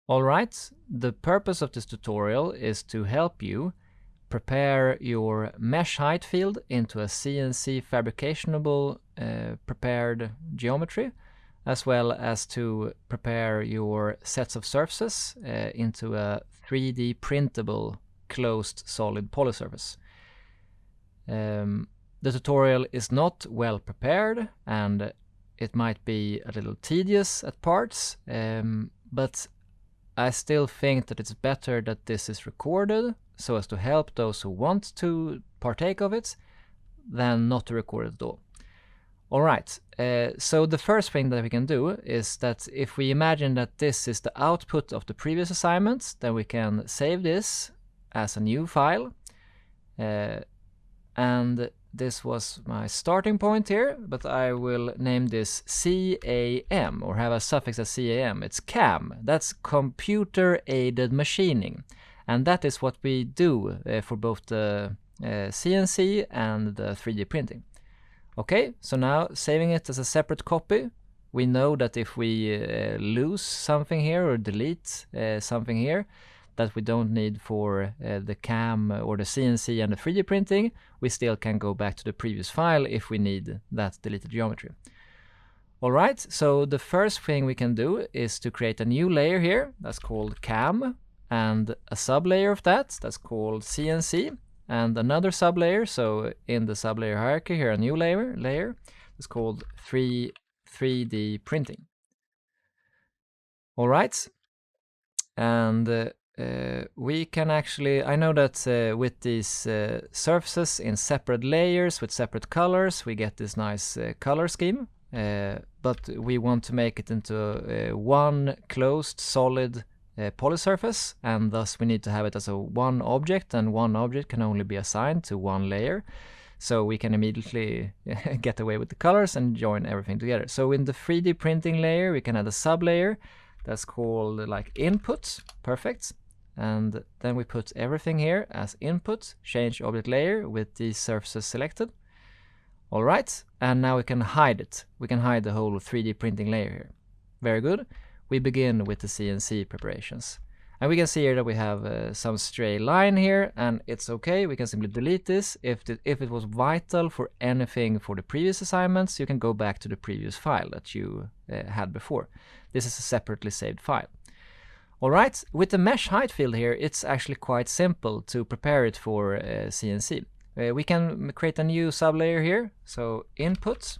Alright, the purpose of this tutorial is to help you prepare your mesh height field into a CNC fabricationable prepared geometry, as well as to prepare your sets of surfaces into a 3D printable closed solid polysurface. The tutorial is not well prepared and it might be a little tedious at parts, but I still think that it's better that this is recorded so as to help those who want to partake of it than not to record it at all. Alright, so the first thing that we can do is that if we imagine that this is the output of the previous assignment, then we can save this as a new file. And this was my starting point here, but I will name this CAM, or have a suffix as CAM. It's CAM, that's computer aided machining. And that is what we do for both the CNC and the 3D printing. Okay, so now saving it as a separate copy, we know that if we lose something here or delete something here that we don't need for the CAM or the CNC and the 3D printing, we still can go back to the previous file if we need that deleted geometry. Alright, so the first thing we can do is to create a new layer here that's called CAM, and a sublayer of that that's called CNC, and another sublayer, so in the sublayer hierarchy here a new layer is called 3D printing. Alright, and we can actually, I know that with these surfaces in separate layers with separate colors, we get this nice color scheme, but we want to make it into one closed solid polysurface, and thus we need to have it as a one object, and one object can only be assigned to one layer. So we can immediately get away with the colors and join everything together. So in the 3D printing layer, we can add a sublayer that's called like input, perfect. And then we put everything here as input, change object layer with these surfaces selected. All right, and now we can hide it. We can hide the whole 3D printing layer here. Very good. We begin with the CNC preparations. And we can see here that we have some stray line here, and it's okay. We can simply delete this. If it was vital for anything for the previous assignments, you can go back to the previous file that you had before. This is a separately saved file. Alright, with the mesh height field here, it's actually quite simple to prepare it for CNC. We can create a new sublayer here, so input,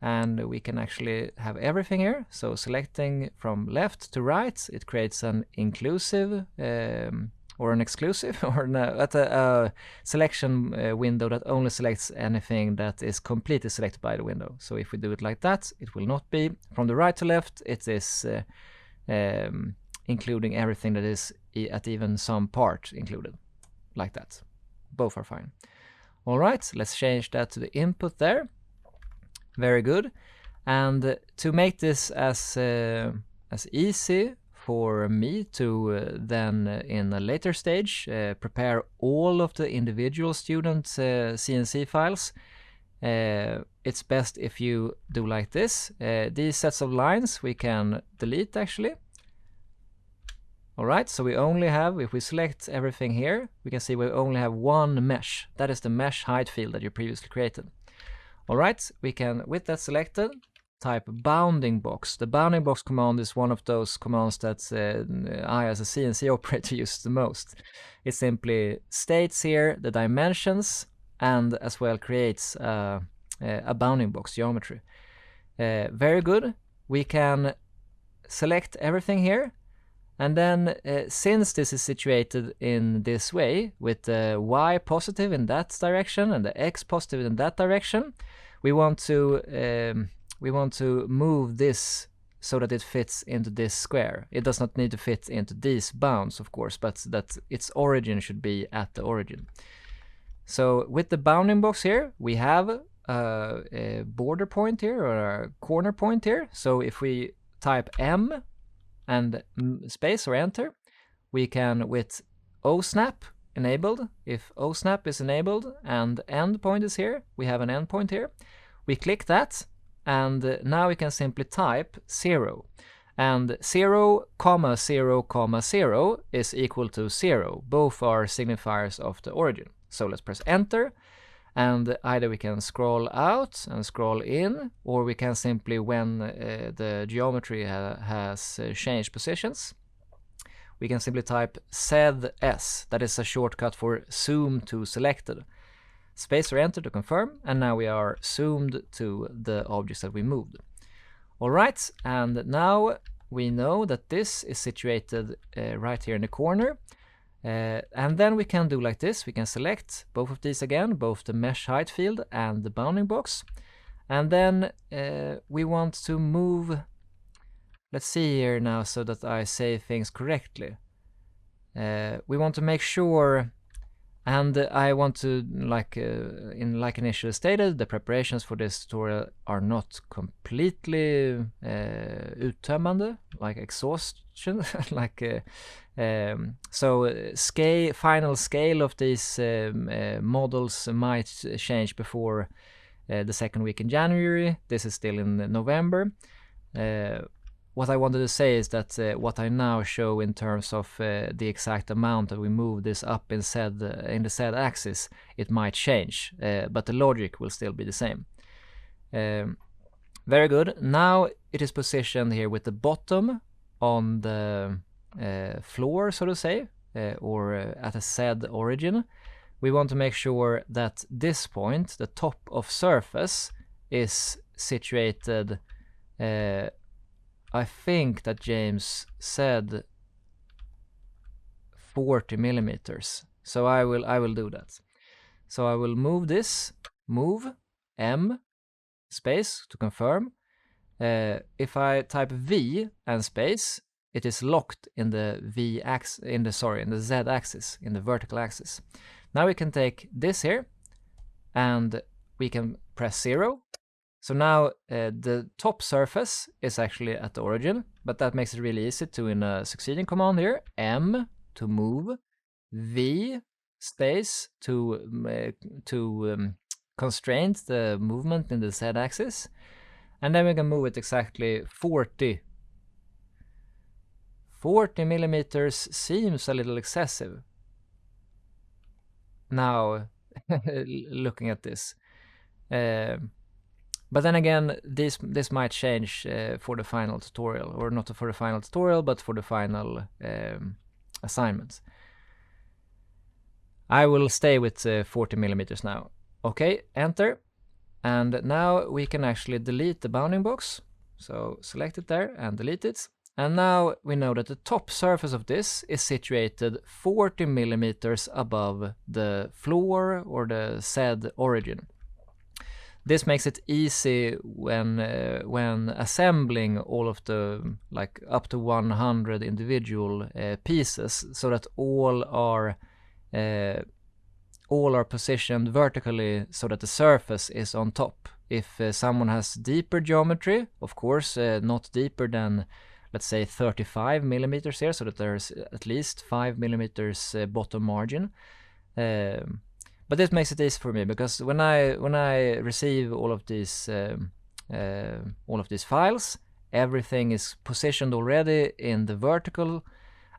and we can actually have everything here. So selecting from left to right, it creates an inclusive or an exclusive or a selection window that only selects anything that is completely selected by the window. So if we do it like that, it will not be. From the right to left, it is including everything that is at even some part included, like that. Both are fine. All right, let's change that to the input there. Very good. And to make this as easy for me to then in a later stage prepare all of the individual student CNC files, it's best if you do like this. These sets of lines we can delete actually. Alright, so we only have, if we select everything here, we can see we only have one mesh. That is the mesh height field that you previously created. Alright, we can, with that selected, type BoundingBox. The BoundingBox command is one of those commands that I as a CNC operator use the most. It simply states here the dimensions and as well creates a BoundingBox geometry. Very good. We can select everything here. And then, since this is situated in this way, with the y positive in that direction and the x positive in that direction, we want to move this so that it fits into this square. It does not need to fit into these bounds, of course, but that its origin should be at the origin. So with the bounding box here, we have a border point here or a corner point here. So if we type M and space or enter, we can, with O-snap enabled, if O-snap is enabled and end point is here, we have an end point here. We click that, and now we can simply type 0. And 0, 0, 0 is equal to 0. Both are signifiers of the origin. So let's press enter, and either we can scroll out and scroll in, or we can simply, when the geometry has changed positions, we can simply type ZS. That is a shortcut for zoom to selected. Space or enter to confirm, and now we are zoomed to the objects that we moved. Alright, and now we know that this is situated right here in the corner. And then we can do like this. We can select both of these again, both the mesh height field and the bounding box. And then we want to move, let's see here now so that I say things correctly. We want to make sure, and I want to, like initially stated, the preparations for this tutorial are not completely uttömmande, like exhaustion, like so final scale of these models might change before the second week in January. This is still in November. What I wanted to say is that what I now show in terms of the exact amount that we move this up in the Z axis, it might change, but the logic will still be the same. Very good. Now it is positioned here with the bottom on the floor, so to say, or at a Z origin. We want to make sure that this point, the top of surface, is situated, I think that James said 40 millimeters. So I will do that. So I will move this, move M space to confirm. If I type V and space, it is locked in the Z axis, in the vertical axis. Now we can take this here and we can press 0. So now the top surface is actually at the origin, but that makes it really easy to, in a succeeding command here, M to move, V space to constrain the movement in the Z axis, and then we can move it exactly 40 millimeters seems a little excessive. Now, looking at this. But then again, this might change for the final tutorial, or not for the final tutorial, but for the final assignment. I will stay with 40 millimeters now. Okay, enter. And now we can actually delete the bounding box. So select it there and delete it. And now we know that the top surface of this is situated 40 millimeters above the floor or the Z origin. This makes it easy when assembling all of the, like, up to 100 individual pieces, so that all are positioned vertically so that the surface is on top. If someone has deeper geometry, of course, not deeper than, let's say, 35 millimeters here, so that there's at least 5 millimeters bottom margin. But this makes it easy for me, because when I receive all of these files, everything is positioned already in the vertical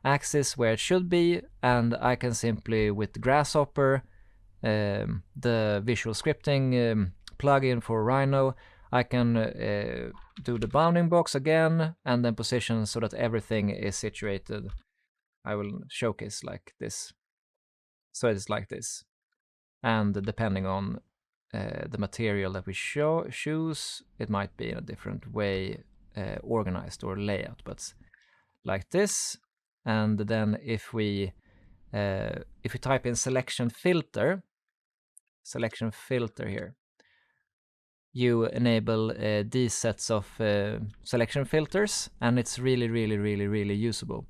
axis where it should be, and I can simply, with Grasshopper, the visual scripting plugin for Rhino, I can do the bounding box again and then position so that everything is situated. I will showcase like this. So it's like this. And depending on the material that we choose, it might be in a different way organized or layout, but like this. And then if we type in SelectionFilter here, you enable these sets of selection filters, and it's really usable.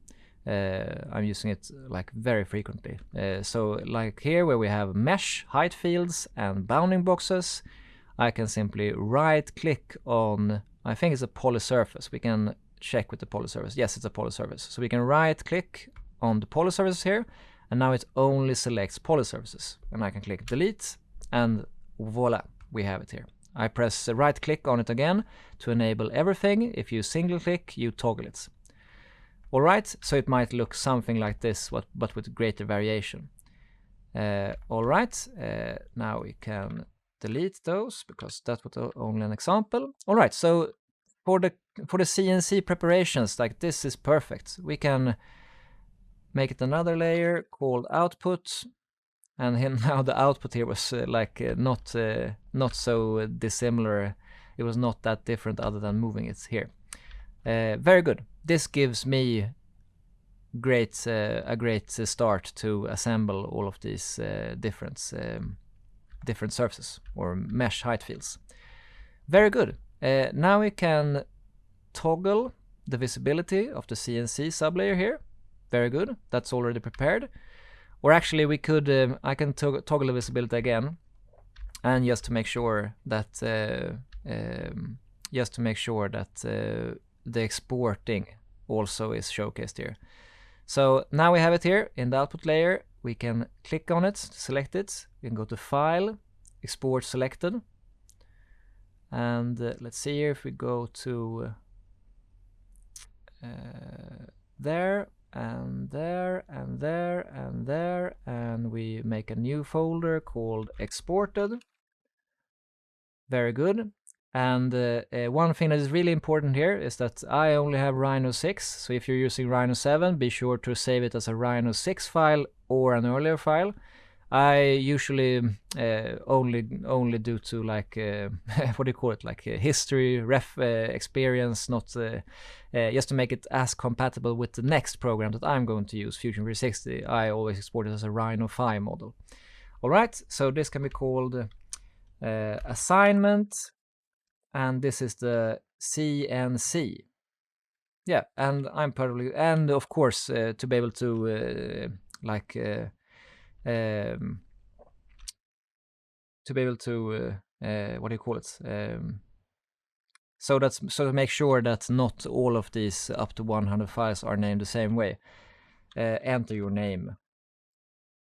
I'm using it like very frequently. So like here where we have mesh height fields and bounding boxes, I can simply right click on, I think it's a polysurface. We can check with the polysurface. Yes, it's a polysurface. So we can right click on the polysurface here, and now it only selects polysurfaces. And I can click delete, and voila, we have it here. I press right click on it again to enable everything. If you single click, you toggle it. Alright, so it might look something like this, but with greater variation. Alright, now we can delete those because that was only an example. Alright, so for the CNC preparations, like this is perfect. We can make it another layer called output, and now the output here was not so dissimilar. It was not that different other than moving it here. Very good. This gives me a great start to assemble all of these different surfaces or mesh height fields. Very good. Now we can toggle the visibility of the CNC sublayer here. Very good. That's already prepared. Or actually, we could. I can toggle the visibility again, and just to make sure that the exporting also is showcased here. So now we have it here in the output layer. We can click on it, select it. We can go to File, Export Selected, and let's see here if we go to there. And there, and there, and there, and we make a new folder called Exported. Very good. And one thing that is really important here is that I only have Rhino 6, so if you're using Rhino 7, be sure to save it as a Rhino 6 file or an earlier file. I usually only do to like what do you call it, like history, experience, not just to make it as compatible with the next program that I'm going to use, Fusion 360. I always export it as a Rhino 5 model. All right, so this can be called assignment, and this is the CNC. Yeah, and I'm probably, and of course to be able to what do you call it? So to make sure that not all of these up to 100 files are named the same way. Enter your name,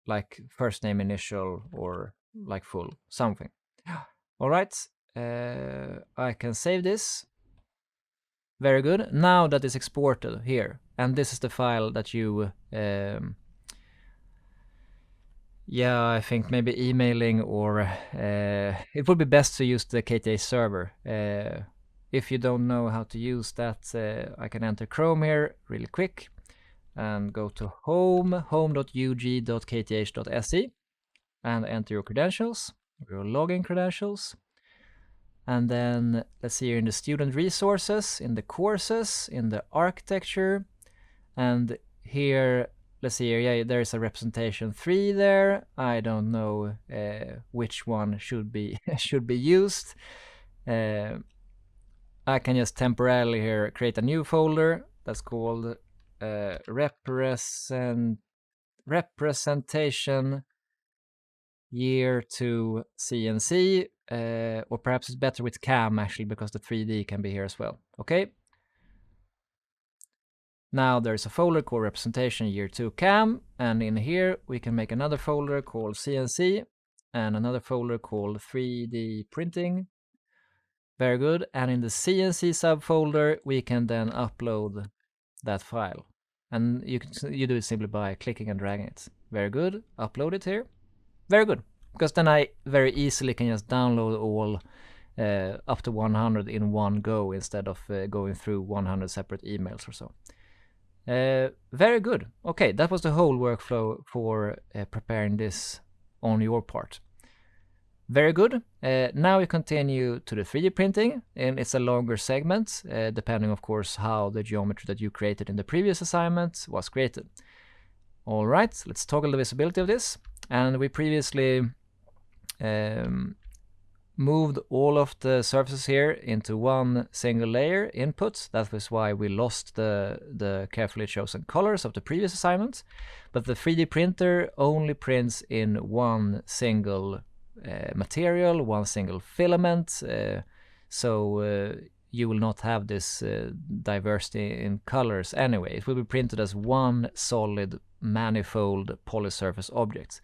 like first name, initial, or like full, something. All right, I can save this. Very good. Now that is exported here, and this is the file that you yeah, I think maybe emailing, or it would be best to use the KTA server. If you don't know how to use that, I can enter Chrome here really quick and go to home.ug.kth.se and enter your credentials, your login credentials. And then let's see here in the student resources, in the courses, in the architecture, and here let's see here, yeah, there is a representation 3 there. I don't know which one should be used. I can just temporarily here create a new folder that's called representation year 2 CNC, or perhaps it's better with CAM actually, because the 3D can be here as well. Okay. Now there's a folder called representation year 2 CAM, and in here we can make another folder called CNC and another folder called 3D printing. Very good. And in the CNC subfolder we can then upload that file, and you do it simply by clicking and dragging it. Very good. Upload it here. Very good, because then I very easily can just download all up to 100 in one go instead of going through 100 separate emails or so. Very good. Okay, that was the whole workflow for preparing this on your part. Very good. Now we continue to the 3D printing, and it's a longer segment, depending of course how the geometry that you created in the previous assignment was created. All right, let's toggle the visibility of this. And we previously moved all of the surfaces here into one single layer input. That was why we lost the carefully chosen colors of the previous assignment. But the 3D printer only prints in one single material, one single filament, so you will not have this diversity in colors anyway. It will be printed as one solid manifold polysurface object.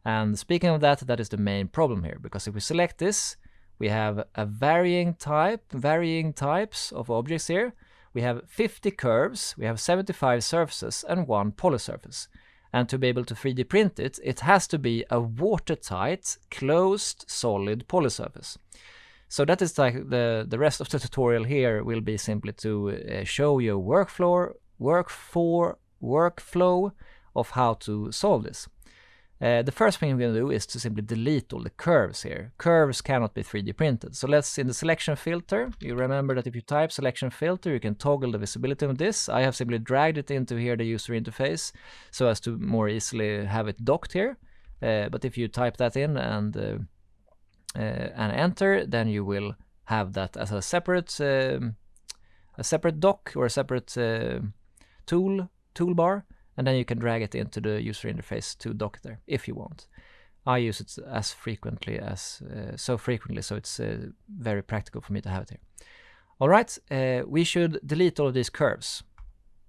And speaking of that, that is the main problem here, because if we select this, We have a varying types of objects here. We have 50 curves, we have 75 surfaces, and 1 polysurface. And to be able to 3D print it, it has to be a watertight, closed, solid polysurface. So that is like the rest of the tutorial here will be simply to show you a workflow of how to solve this. The first thing we're going to do is to simply delete all the curves here. Curves cannot be 3D printed. So let's, in the selection filter, you remember that if you type selection filter, you can toggle the visibility of this. I have simply dragged it into here, the user interface, so as to more easily have it docked here. But if you type that in and enter, then you will have that as a separate dock or a separate toolbar. And then you can drag it into the user interface to dock there if you want. I use it as frequently as so it's very practical for me to have it here. All right, we should delete all of these curves.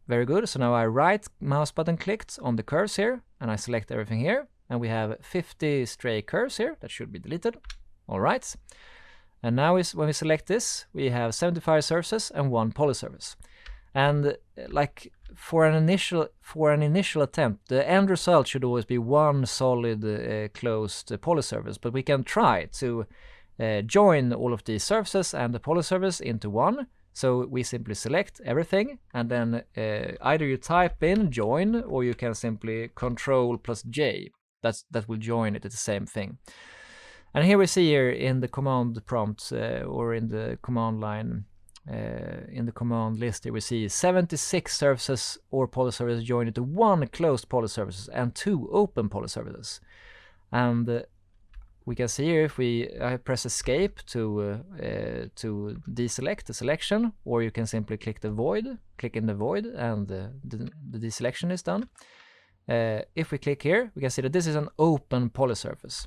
Very good. So now I right mouse button clicked on the curves here, and I select everything here, and we have 50 stray curves here that should be deleted. All right, and now when we select this, we have 75 surfaces and 1 polysurface. And like for an initial attempt, the end result should always be 1 solid closed polysurface, but we can try to join all of these surfaces and the polysurface into one. So we simply select everything, and then either you type in join, or you can simply Ctrl+J. That will join it. It's the same thing. And here we see here in the command prompt or in the command line. In the command list here we see 76 surfaces or polysurfaces joined into 1 closed polysurfaces and 2 open polysurfaces. And we can see here if I press escape to deselect the selection, or you can simply click in the void, and the deselection is done. If we click here, we can see that this is an open polysurface.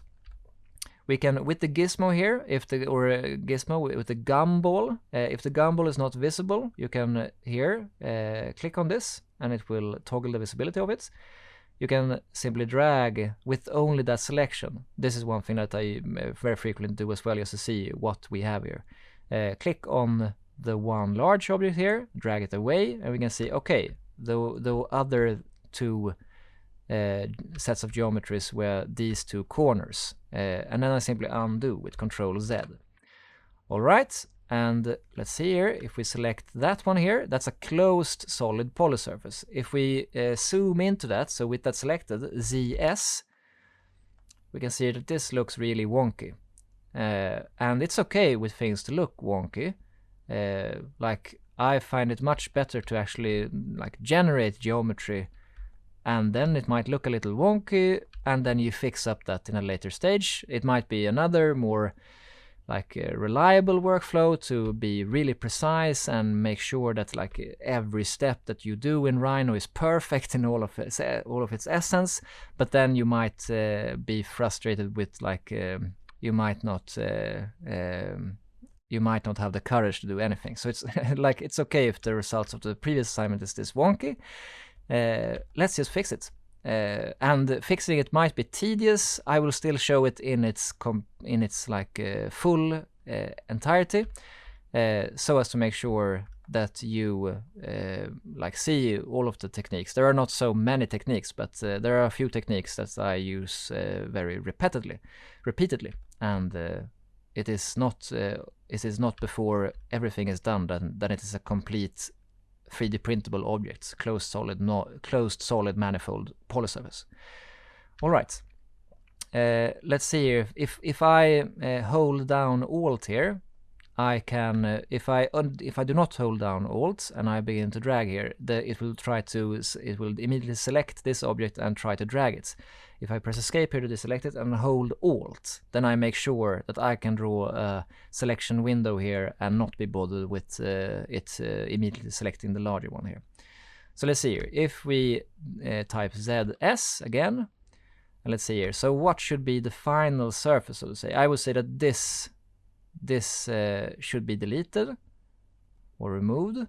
We can, with the gizmo here, with the gumball, if the gumball is not visible, you can here click on this, and it will toggle the visibility of it. You can simply drag with only that selection. This is one thing that I very frequently do as well, just to see what we have here. Click on the one large object here, drag it away, and we can see, okay, the other 2 sets of geometries were these 2 corners. And then I simply undo with Ctrl+Z. Alright, and let's see here, if we select that one here, that's a closed solid polysurface. If we zoom into that, so with that selected, ZS, we can see that this looks really wonky. And it's okay with things to look wonky. Like, I find it much better to actually like generate geometry, and then it might look a little wonky, and then you fix up that in a later stage. It might be another more like reliable workflow to be really precise and make sure that like every step that you do in Rhino is perfect in all of its essence. But then you might be frustrated with like you might not have the courage to do anything. So it's like it's okay if the results of the previous assignment is this wonky. Let's just fix it. And fixing it might be tedious. I will still show it in its like full entirety, so as to make sure that you like see all of the techniques. There are not so many techniques, but there are a few techniques that I use very repeatedly, and it is not before everything is done that it is a complete 3D printable objects, closed solid manifold polysurface. All right. Let's see if I hold down Alt here, I can. If I do not hold down Alt and I begin to drag here, it will immediately select this object and try to drag it. If I press Escape here to deselect it and hold Alt, then I make sure that I can draw a selection window here and not be bothered with it immediately selecting the larger one here. So let's see here. If we type ZS again, and let's see here. So what should be the final surface, so to say? I would say that this should be deleted or removed.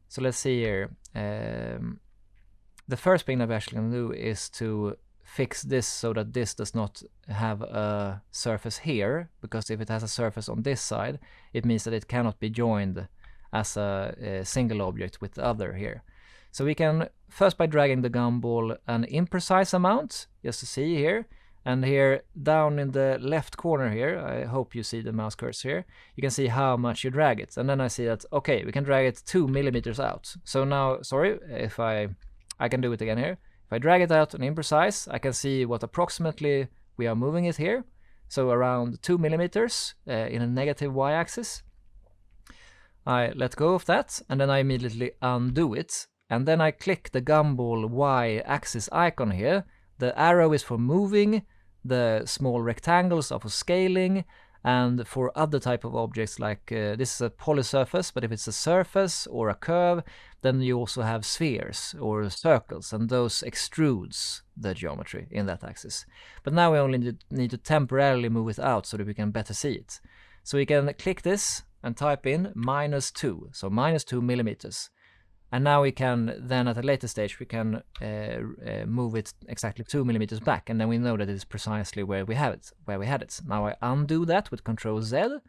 So let's see here. The first thing that we're actually going to do is to fix this so that this does not have a surface here, because if it has a surface on this side, it means that it cannot be joined as a single object with the other here. So we can, first by dragging the gumball an imprecise amount, just to see here, and here down in the left corner here, I hope you see the mouse cursor here, you can see how much you drag it. And then I see that, okay, we can drag it 2 millimeters out. So now, sorry, if I can do it again here. If I drag it out and imprecise, I can see what approximately we are moving it here. So around 2 millimeters in a negative y-axis. I let go of that, and then I immediately undo it. And then I click the gumball y-axis icon here. The arrow is for moving, the small rectangles are for scaling, and for other type of objects like this is a polysurface, but if it's a surface or a curve, then you also have spheres or circles, and those extrudes the geometry in that axis. But now we only need to temporarily move it out so that we can better see it. So we can click this and type in -2, so -2 millimeters. And now we can then at a later stage we can move it exactly 2 millimeters back, and then we know that it is precisely where we had it. Now I undo that with Ctrl Z.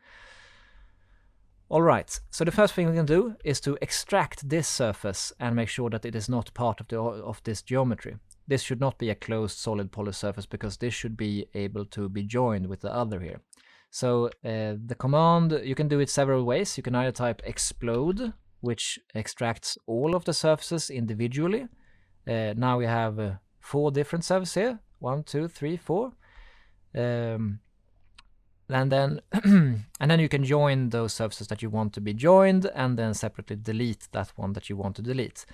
Alright, so the first thing we can do is to extract this surface and make sure that it is not part of this geometry. This should not be a closed solid polysurface, because this should be able to be joined with the other here. So the command, you can do it several ways. You can either type explode, which extracts all of the surfaces individually. Now we have 4 different surfaces here. 1, 2, 3, 4. And then and then you can join those surfaces that you want to be joined, and then separately delete that one that you want to delete.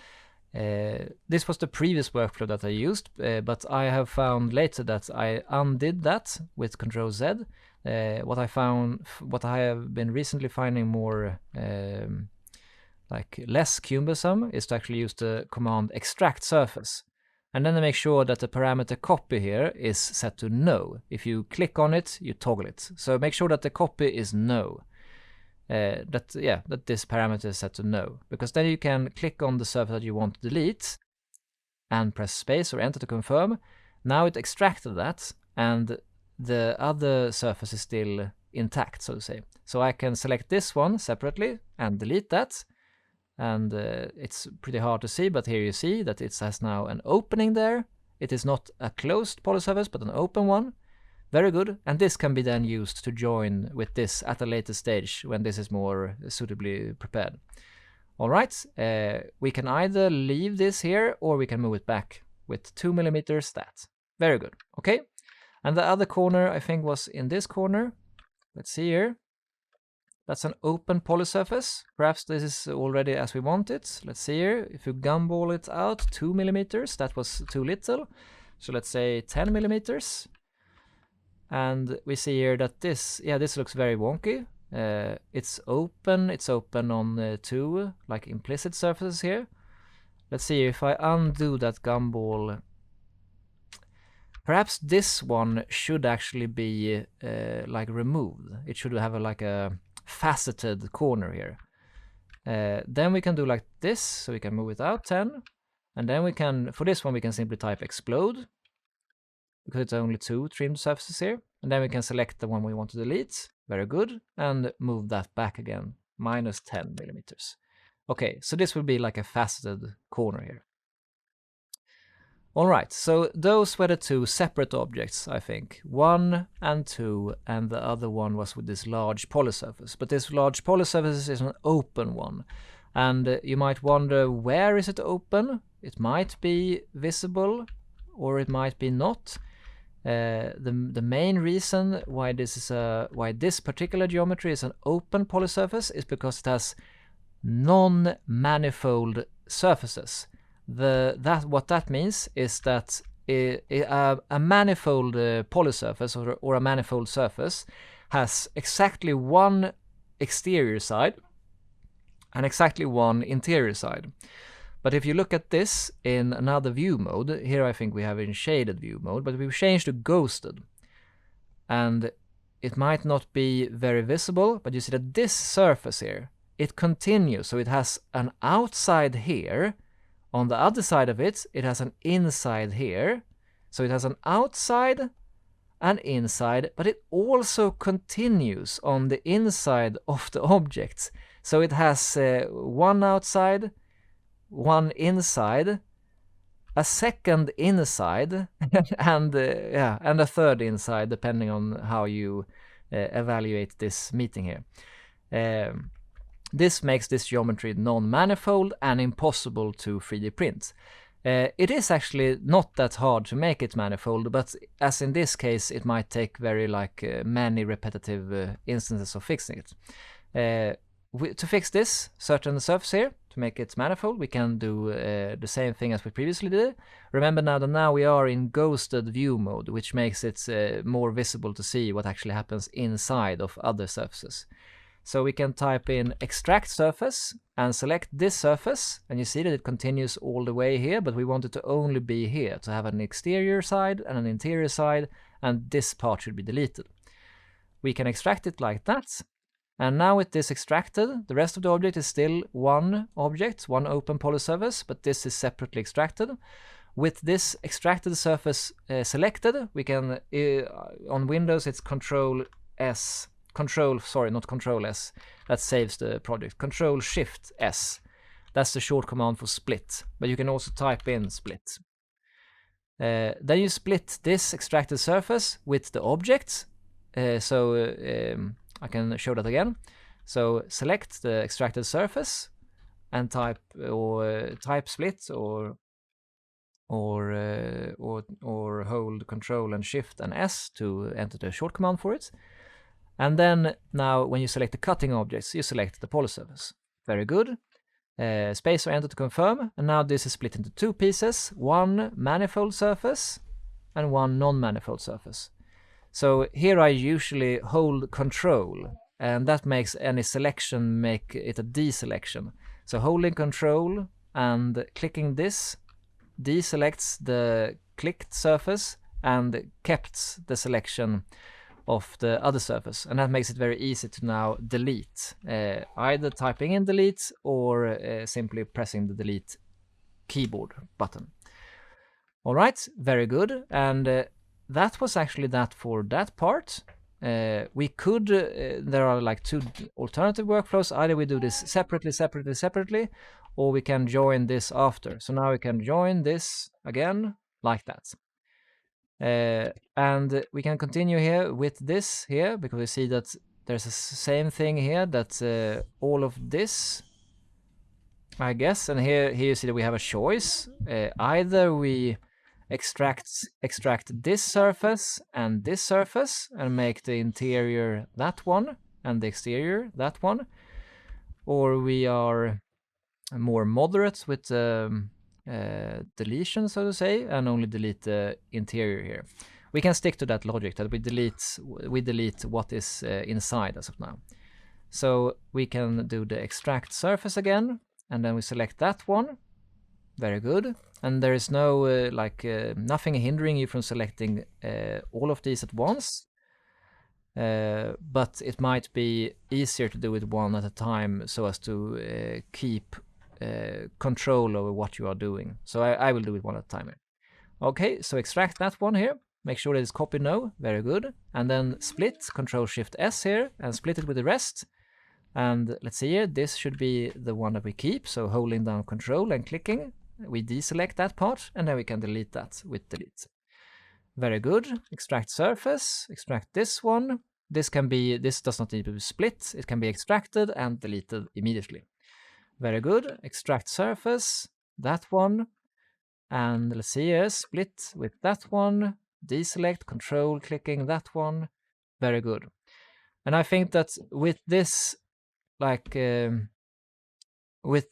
This was the previous workflow that I used, but I have found later that I undid that with Ctrl Z. What I have been recently finding more like less cumbersome is to actually use the command ExtractSrf, and then make sure that the parameter copy here is set to no. If you click on it, you toggle it. So make sure that the copy is no. That this parameter is set to no, because then you can click on the surface that you want to delete and press space or enter to confirm. Now it extracted that, and the other surface is still intact, so to say. So I can select this one separately and delete that. And it's pretty hard to see, but here you see that it has now an opening there. It is not a closed polysurface, but an open one. Very good. And this can be then used to join with this at a later stage when this is more suitably prepared. All right, we can either leave this here or we can move it back with 2 millimeters. That. Very good. Okay. And the other corner, I think, was in this corner. Let's see here. That's an open polysurface. Perhaps this is already as we want it. Let's see here. If you gumball it out, 2 millimeters, that was too little. So let's say 10 millimeters. And we see here that this looks very wonky. It's open on 2 like implicit surfaces here. Let's see if I undo that gumball. Perhaps this one should actually be like removed. It should have like a faceted corner here. Then we can do like this, so we can move it out 10, and then we can, for this one we can simply type explode, because it's only 2 trimmed surfaces here, and then we can select the one we want to delete. Very good, and move that back again, -10 millimeters. Okay, so this will be like a faceted corner here. Alright, so those were the 2 separate objects, I think. 1 and 2, and the other one was with this large polysurface. But this large polysurface is an open one. And you might wonder, where is it open? It might be visible, or it might be not. The main reason why this particular geometry is an open polysurface is because it has non-manifold surfaces. What that means is that a manifold polysurface or a manifold surface has exactly one exterior side and exactly one interior side. But if you look at this in another view mode, here I think we have in shaded view mode, but we've changed to ghosted. And it might not be very visible, but you see that this surface here, it continues. So it has an outside here. On the other side of it, it has an inside here. So it has an outside and inside, but it also continues on the inside of the objects. So it has one outside, one inside, a second inside, and a third inside, depending on how you evaluate this meeting here. This makes this geometry non-manifold and impossible to 3D print. It is actually not that hard to make it manifold, but as in this case, it might take very many repetitive instances of fixing it. To fix this certain surface here, to make it manifold, we can do the same thing as we previously did. Remember now that now we are in ghosted view mode, which makes it more visible to see what actually happens inside of other surfaces. So we can type in ExtractSrf and select this surface, and you see that it continues all the way here, but we want it to only be here, to have an exterior side and an interior side, and this part should be deleted. We can extract it like that, and now with this extracted, the rest of the object is still one object, one open polysurface, but this is separately extracted. With this extracted surface selected, we can, on Windows it's Control S, not Control S, that saves the project. Control Shift S, that's the short command for split, but you can also type in split. Then you split this extracted surface with the object. I can show that again. So select the extracted surface and type split or hold Control and Shift and S to enter the short command for it. And then now when you select the cutting objects, you select the polysurface. Very good. Space or enter to confirm. And now this is split into two pieces, one manifold surface and one non-manifold surface. So here I usually hold Control, and that makes any selection make it a deselection. So holding Control and clicking this deselects the clicked surface and kept the selection of the other surface, and that makes it very easy to now delete, either typing in delete or simply pressing the delete keyboard button. All right, very good, and that was actually that for that part. We could, there are like two alternative workflows. Either we do this separately, or we can join this after. So now we can join this again like that. And we can continue here with this here, because we see that there's the same thing here, that all of this, I guess, and here you see that we have a choice. Either we extract this surface and make the interior that one and the exterior that one, or we are more moderate with deletion, so to say, and only delete the interior here. We can stick to that logic that we delete what is inside as of now. So we can do the extract surface again, and then we select that one. Very good. And there is no nothing hindering you from selecting all of these at once. But it might be easier to do it one at a time, so as to keep control over what you are doing. So I will do it one at a time here. Okay, so extract that one here. Make sure that it's copied now. Very good. And then split, Control Shift S here, and split it with the rest. And let's see here, this should be the one that we keep. So holding down Control and clicking, we deselect that part, and then we can delete that with delete. Very good. Extract surface, extract this one. This does not need to be split. It can be extracted and deleted immediately. Very good. Extract surface, that one. And let's see here, split with that one. Deselect, Control, clicking that one. Very good. And I think that with this, with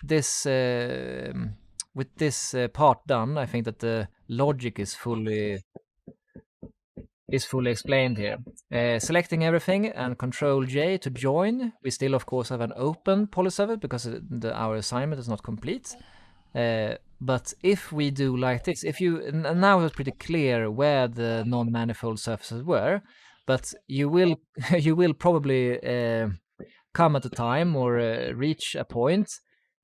this part done, I think that the logic is fully explained here. Selecting everything and Control J to join. We still, of course, have an open polysurface because our assignment is not complete. But if we do like this, now it's pretty clear where the non-manifold surfaces were, but you will probably come at a time or reach a point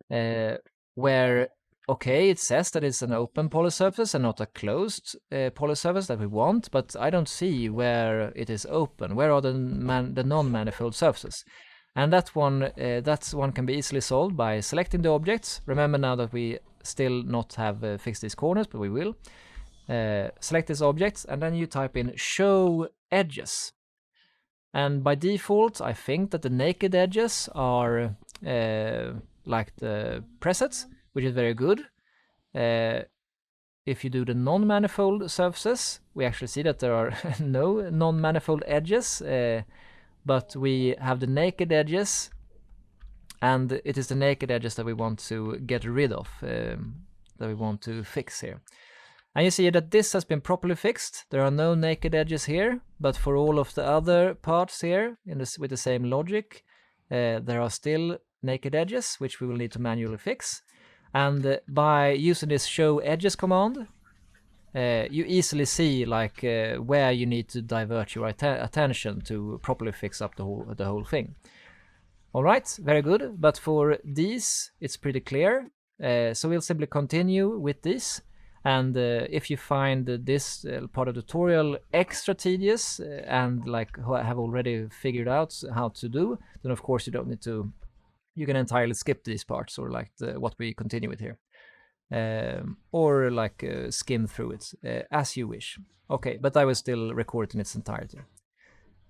where okay, it says that it's an open polysurface and not a closed polysurface that we want, but I don't see where it is open. Where are the non-manifold surfaces? And that one can be easily solved by selecting the objects. Remember now that we still not have fixed these corners, but we will. Select these objects, and then you type in ShowEdges. And by default, I think that the naked edges are like the presets, which is very good. If you do the non-manifold surfaces, we actually see that there are no non-manifold edges, but we have the naked edges, and it is the naked edges that we want to get rid of, that we want to fix here. And you see that this has been properly fixed. There are no naked edges here, but for all of the other parts here, with the same logic, there are still naked edges, which we will need to manually fix. And by using this ShowEdges command, you easily see like where you need to divert your attention to properly fix up the whole thing. All right, very good. But for these, it's pretty clear. So we'll simply continue with this. And if you find this part of the tutorial extra tedious and like have already figured out how to do, then of course you don't need to. You can entirely skip these parts, or like what we continue with here, or like skim through it as you wish. Okay, but I will still record it in its entirety.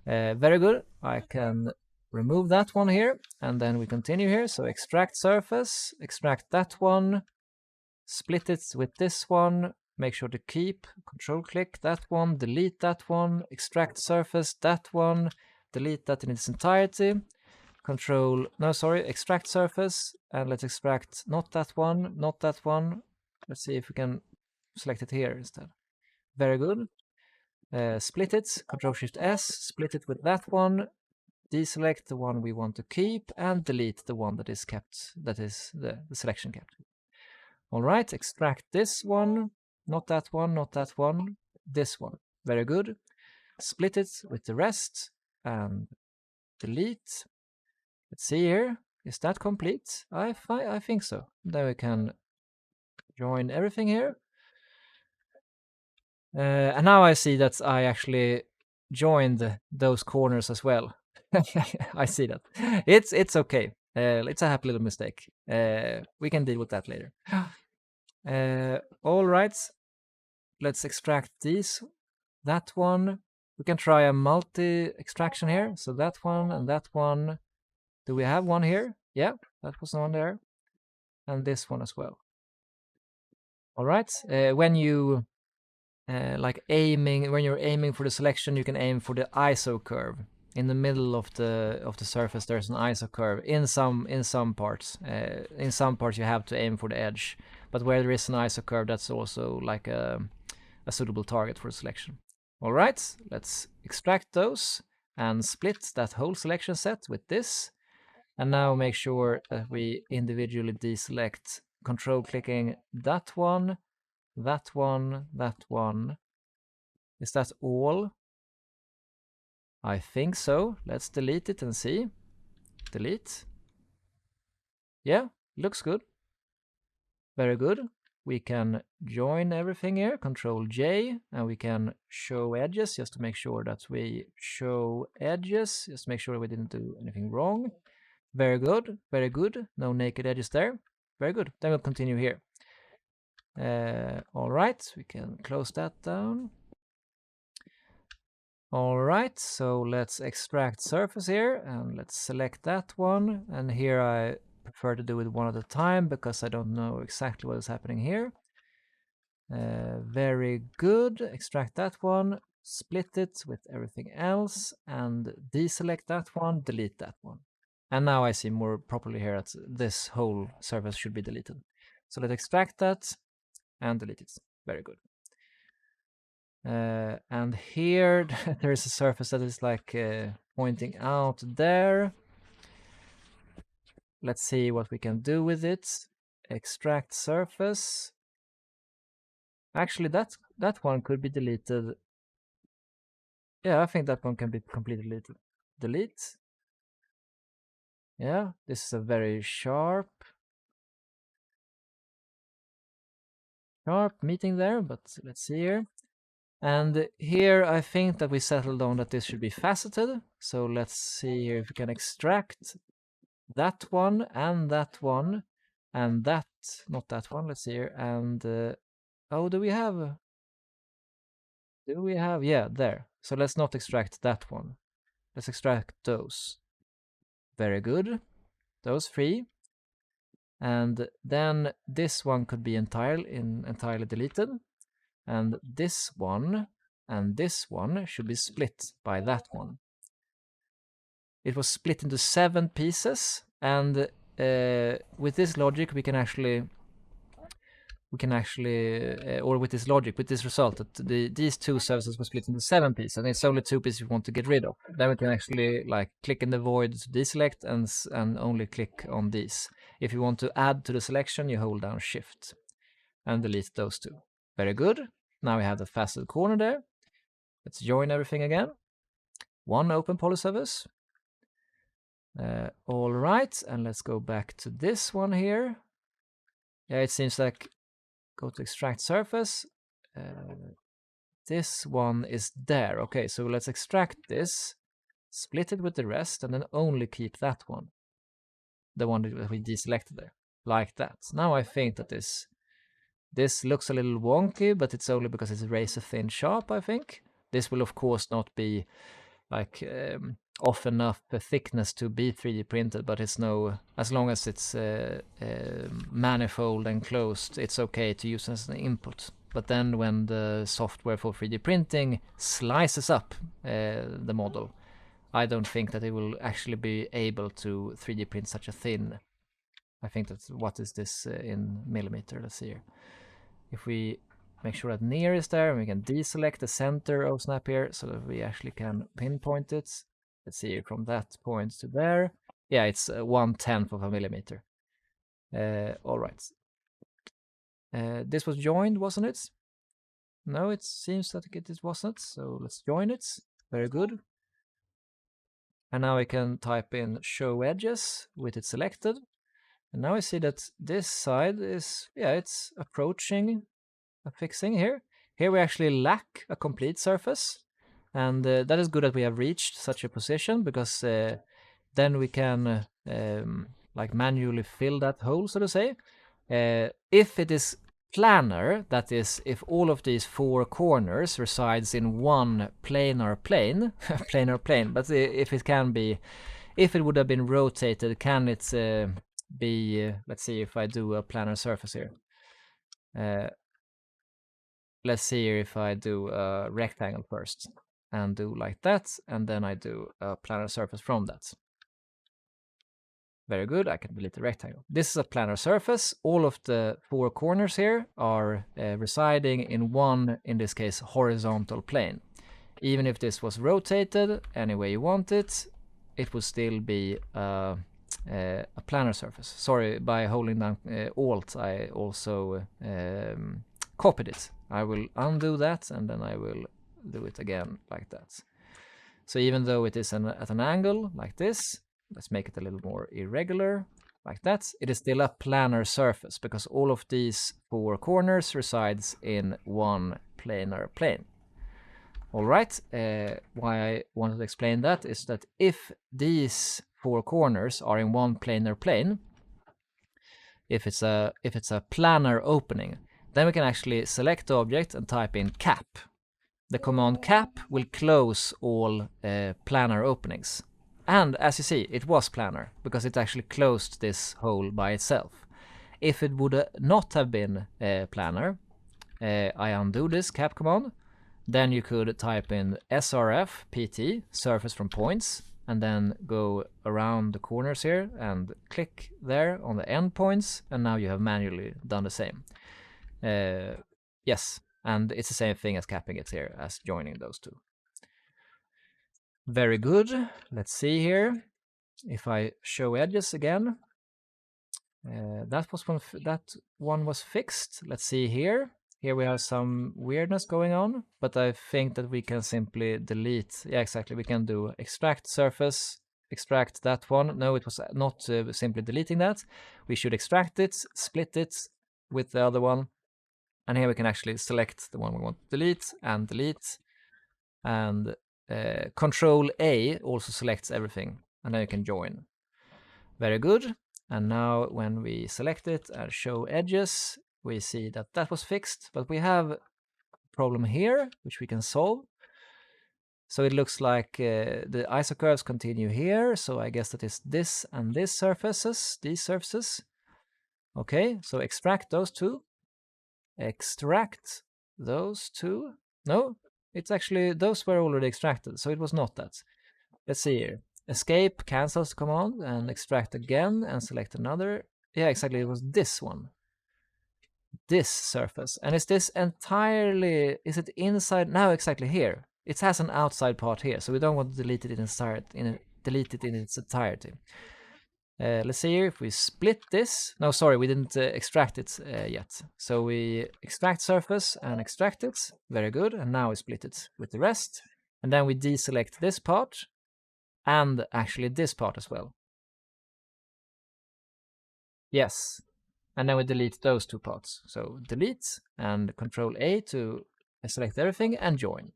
Very good. I can remove that one here, and then we continue here. So extract surface, extract that one, split it with this one, make sure to keep, control click that one, delete that one, extract surface, that one, delete that in its entirety, extract surface, and let's extract not that one, not that one. Let's see if we can select it here instead. Very good. Split it, control shift S, split it with that one, deselect the one we want to keep, and delete the one that is kept, that is the selection kept. All right, extract this one, not that one, not that one, this one. Very good. Split it with the rest and delete. Let's see here. Is that complete? I think so. Then we can join everything here. And now I see that I actually joined those corners as well. I see that. It's okay. It's a happy little mistake. We can deal with that later. All right. Let's extract these. That one. We can try a multi-extraction here. So that one and that one. Do we have one here? Yeah, that was one there. And this one as well. All right. When you when you're aiming for the selection, you can aim for the ISO curve. In the middle of the surface, there's an ISO curve. In some parts, you have to aim for the edge. But where there is an ISO curve, that's also like a suitable target for selection. All right, let's extract those and split that whole selection set with this. And now make sure that we individually deselect, control clicking that one, that one, that one. Is that all? I think so. Let's delete it and see. Delete. Yeah, looks good. Very good. We can join everything here, Control J, and we can show edges just to make sure that we show edges, just to make sure we didn't do anything wrong. Very good, very good. No naked edges there. Very good. Then we'll continue here. All right, we can close that down. All right, so let's extract surface here, and let's select that one. And here I prefer to do it one at a time because I don't know exactly what is happening here. Very good. Extract that one, split it with everything else, and deselect that one, delete that one. And now I see more properly here that this whole surface should be deleted. So let's extract that and delete it. Very good. And here there is a surface that is like pointing out there. Let's see what we can do with it. Extract surface. Actually, that one could be deleted. Yeah, I think that one can be completely deleted. Delete. Yeah, this is a very sharp. sharp meeting there, but let's see here. And here I think that we settled on that this should be faceted. So let's see here if we can extract that one and that one and that, not that one, let's see here. And oh, do we have, yeah, there. So let's not extract that one. Let's extract those. Very good. Those 3. And then this one could be entirely deleted. And this one and this one should be split by that one. It was split into 7 pieces, and with this logic we can actually or with this logic, with this result, that these 2 surfaces were split into 7 pieces, and it's only 2 pieces we want to get rid of. Then we can actually like click in the void to deselect and only click on these. If you want to add to the selection, you hold down Shift and delete those 2. Very good. Now we have the faceted corner there. Let's join everything again. One open polysurface. All right, and let's go back to this one here. Yeah, it seems like go to extract surface. This one is there. Okay, so let's extract this, split it with the rest, and then only keep that one. The one that we deselected there, like that. Now I think that this looks a little wonky, but it's only because it's razor thin sharp, I think. This will of course not be like off enough thickness to be 3D printed, but it's no, as long as it's manifold and closed, it's okay to use as an input. But then when the software for 3D printing slices up the model, I don't think that it will actually be able to 3D print such a thin. I think that's, what is this in millimeter? Let's see here. If we make sure that near is there, and we can deselect the center of snap here so that we actually can pinpoint it. Let's see, from that point to there. Yeah, it's 1/10 of a millimeter. All right. This was joined, wasn't it? No, it seems that it wasn't. So let's join it. Very good. And now we can type in ShowEdges with it selected. And now I see that this side is, yeah, it's approaching a fixing here. Here we actually lack a complete surface. And that is good that we have reached such a position, because then we can like manually fill that hole, so to say. If it is planar, that is, if all of these 4 corners resides in one planar plane, planar plane, but if it can be, if it would have been rotated, can it be, let's see if I do a planar surface here. Let's see if I do a rectangle first and do like that, and then I do a planar surface from that. Very good, I can delete the rectangle. This is a planar surface. All of the 4 corners here are residing in one, in this case, horizontal plane. Even if this was rotated any way you want it, it would still be a planar surface. Sorry, by holding down Alt, I also copied it. I will undo that, and then I will do it again like that. So even though it is at an angle like this, let's make it a little more irregular, like that, it is still a planar surface, because all of these 4 corners resides in one planar plane. All right, why I wanted to explain that is that if these 4 corners are in one planar plane, if it's a planar opening, then we can actually select the object and type in cap. The command cap will close all planar openings. And as you see, it was planar, because it actually closed this hole by itself. If it would not have been planar, I undo this cap command, then you could type in SrfPt, surface from points, and then go around the corners here and click there on the end points, and now you have manually done the same. Yes, and it's the same thing as capping it here as joining those 2. Very good. Let's see here. If I show edges again, that one was fixed. Let's see here. Here we have some weirdness going on, but I think that we can simply delete. Yeah, exactly. We can do extract surface, extract that one. No, it was not simply deleting that. We should extract it, split it with the other one, And here we can actually select the one we want to delete, and Control A also selects everything, and then you can join. Very good. And now when we select it and show edges, we see that that was fixed, but we have a problem here, which we can solve. So it looks like the isocurves continue here, so I guess that is this and this surfaces, these surfaces. Okay, so extract those two. Extract those two. No, it's actually, those were already extracted, so it was not that. Let's see here. Escape cancels the command and extract again and select another. Yeah, exactly, it was this one. This surface. And is this entirely, is it inside? No, exactly here. It has an outside part here, so we don't want to delete it in its entirety. Let's see here if we split this. No, sorry, we didn't extract it yet. So we extract surface and extract it. Very good. And now we split it with the rest. And then we deselect this part and actually this part as well. Yes. And then we delete those two parts. So delete and Control A to select everything and join.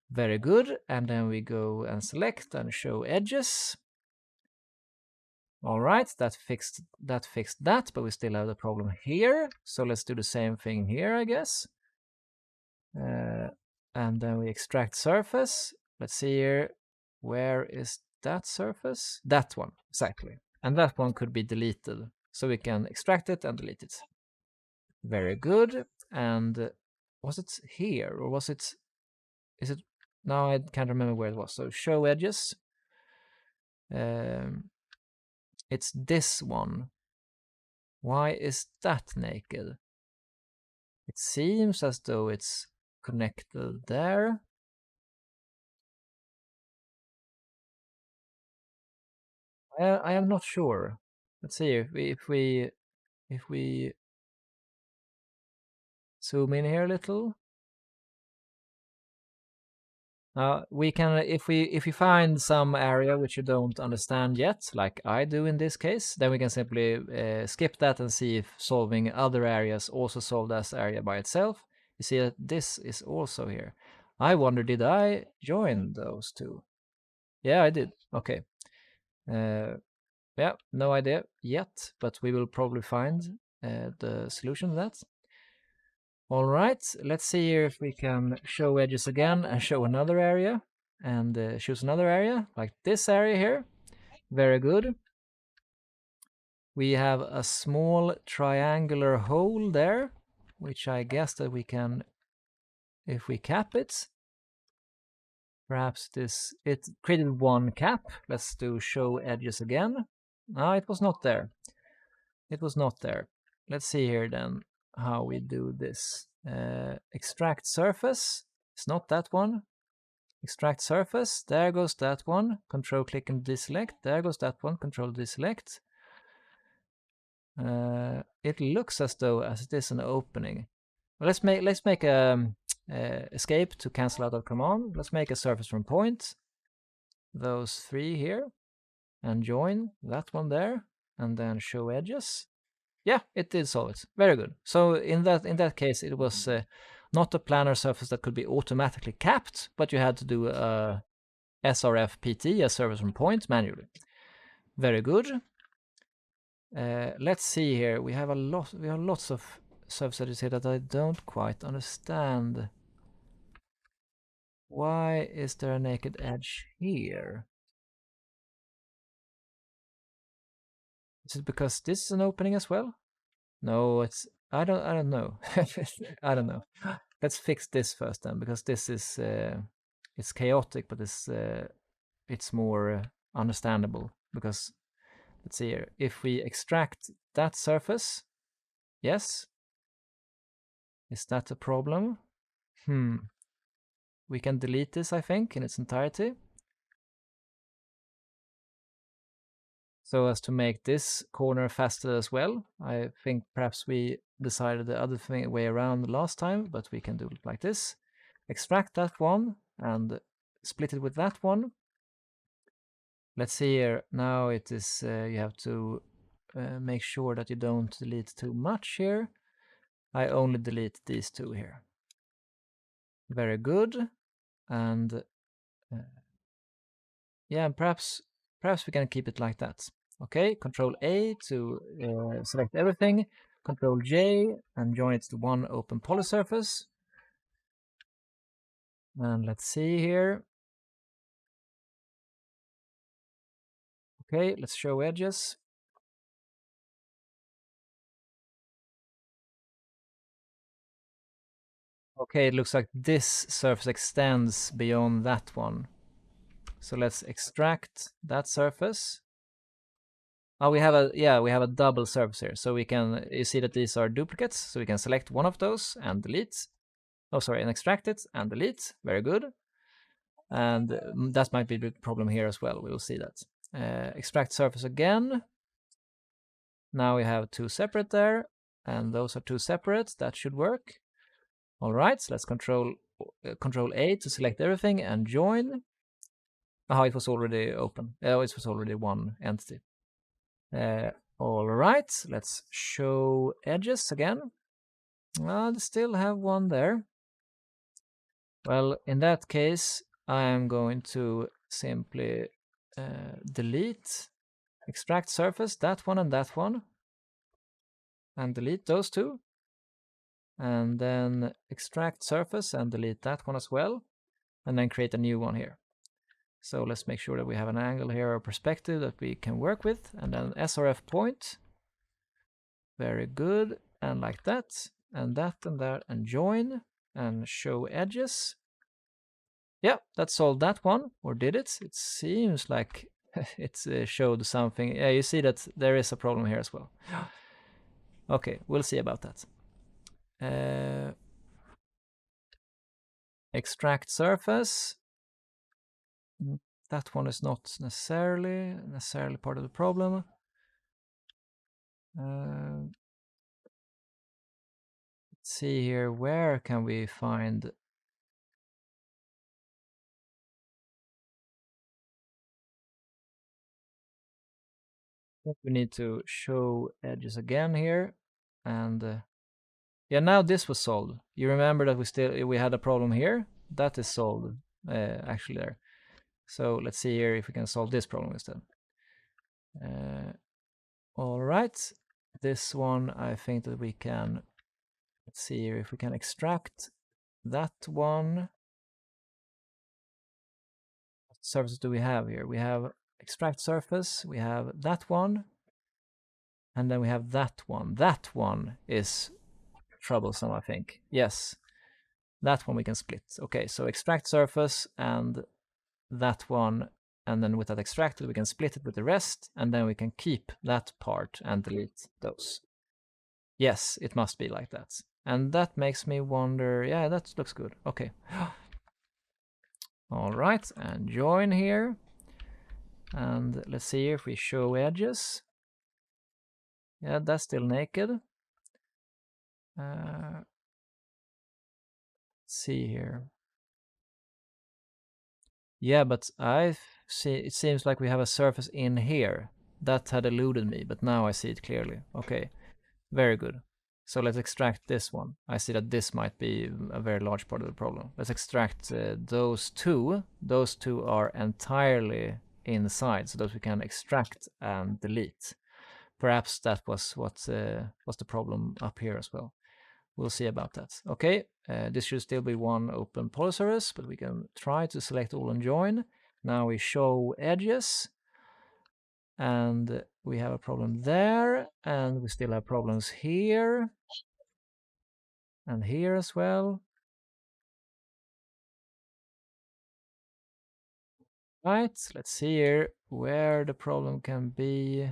Very good. And then we go and select and show edges. All right, that fixed that, but we still have the problem here. So let's do the same thing here, I guess. And then we extract surface. Let's see here. Where is that surface? That one, exactly. And that one could be deleted. So we can extract it and delete it. Very good. And was it here or was it, is it, now I can't remember where it was. So show edges. It's this one. Why is that naked? It seems as though it's connected there. I am not sure. Let's see if we zoom in here a little. We can, if we find some area which you don't understand yet, like I do in this case, then we can simply skip that and see if solving other areas also solve that area by itself. You see that this is also here. I wonder, did I join those two? Yeah, I did. Okay. Yeah, no idea yet, but we will probably find the solution to that. All right, let's see here if we can show edges again and show another area and choose another area like this area here. Very good. We have a small triangular hole there, which I guess that we can, if we cap it, perhaps this, it created one cap. Let's do show edges again. No, it was not there. It was not there. Let's see here then how we do this. Extract surface. It's not that one. Extract surface. There goes that one. Control click and deselect. There goes that one. Control deselect. It looks as though as it is an opening. Well, let's make a escape to cancel out our command. Let's make a surface from point. Those three here, and join that one there, and then show edges. Yeah, it did solve it. Very good. So in that case, it was not a planar surface that could be automatically capped, but you had to do a SrfPt, a surface from point, manually. Very good. Let's see here. We have lots of surfaces here that I don't quite understand. Why is there a naked edge here? Is it because this is an opening as well? No, it's I don't know. I don't know. Let's fix this first then, because this is it's chaotic, but it's more understandable. Because let's see here, if we extract that surface, yes, is that a problem? We can delete this, I think, in its entirety. So as to make this corner faster as well. I think perhaps we decided the other way around last time, but we can do it like this. Extract that one and split it with that one. Let's see here. Now it is, you have to make sure that you don't delete too much here. I only delete these two here. Very good. And yeah, perhaps we can keep it like that. Okay, Control A to select everything, Control J and join it to one open polysurface. And let's see here. Okay, let's show edges. Okay, it looks like this surface extends beyond that one. So let's extract that surface. Oh, we have a double surface here. So we can, you see that these are duplicates. So we can select one of those and delete. Oh, sorry, and extract it and delete. Very good. And that might be the problem here as well. We will see that. Extract surface again. Now we have two separate there, and those are two separate. That should work. All right, so let's control A to select everything and join. Oh, it was already open. Oh, it was already one entity. All right, let's show edges again. I still have one there. Well, in that case, I am going to simply delete, extract surface, that one, and delete those two. And then extract surface and delete that one as well, and then create a new one here. So let's make sure that we have an angle here or perspective that we can work with, and then SRF point. Very good, and like that, and that, and that, and join, and show edges. Yeah, that solved that one, or did it? It seems like it showed something. Yeah, you see that there is a problem here as well. Okay, we'll see about that. Extract surface. That one is not necessarily part of the problem. Let's see here, where can we find? We need to show edges again here, and yeah, now this was solved. You remember that we had a problem here. That is solved actually there. So let's see here if we can solve this problem instead. All right, this one I think that we can. Let's see here if we can extract that one. What surfaces do we have here? We have extract surface, we have that one, and then we have that one. That one is troublesome, I think. Yes, that one we can split. Okay, so extract surface and that one, and then with that extracted we can split it with the rest, and then we can keep that part and delete those. Yes, it must be like that. And that makes me wonder, yeah, that looks good. Okay. All right, and join here. And let's see if we show edges. Yeah, that's still naked. Let's see here. Yeah, but I see, it seems like we have a surface in here. That had eluded me, but now I see it clearly. Okay, very good. So let's extract this one. I see that this might be a very large part of the problem. Let's extract those two. Those two are entirely inside, so those we can extract and delete. Perhaps that was what was the problem up here as well. We'll see about that. Okay, this should still be one open polysurface, but we can try to select all and join. Now we show edges, and we have a problem there, and we still have problems here, and here as well. Right, let's see here where the problem can be.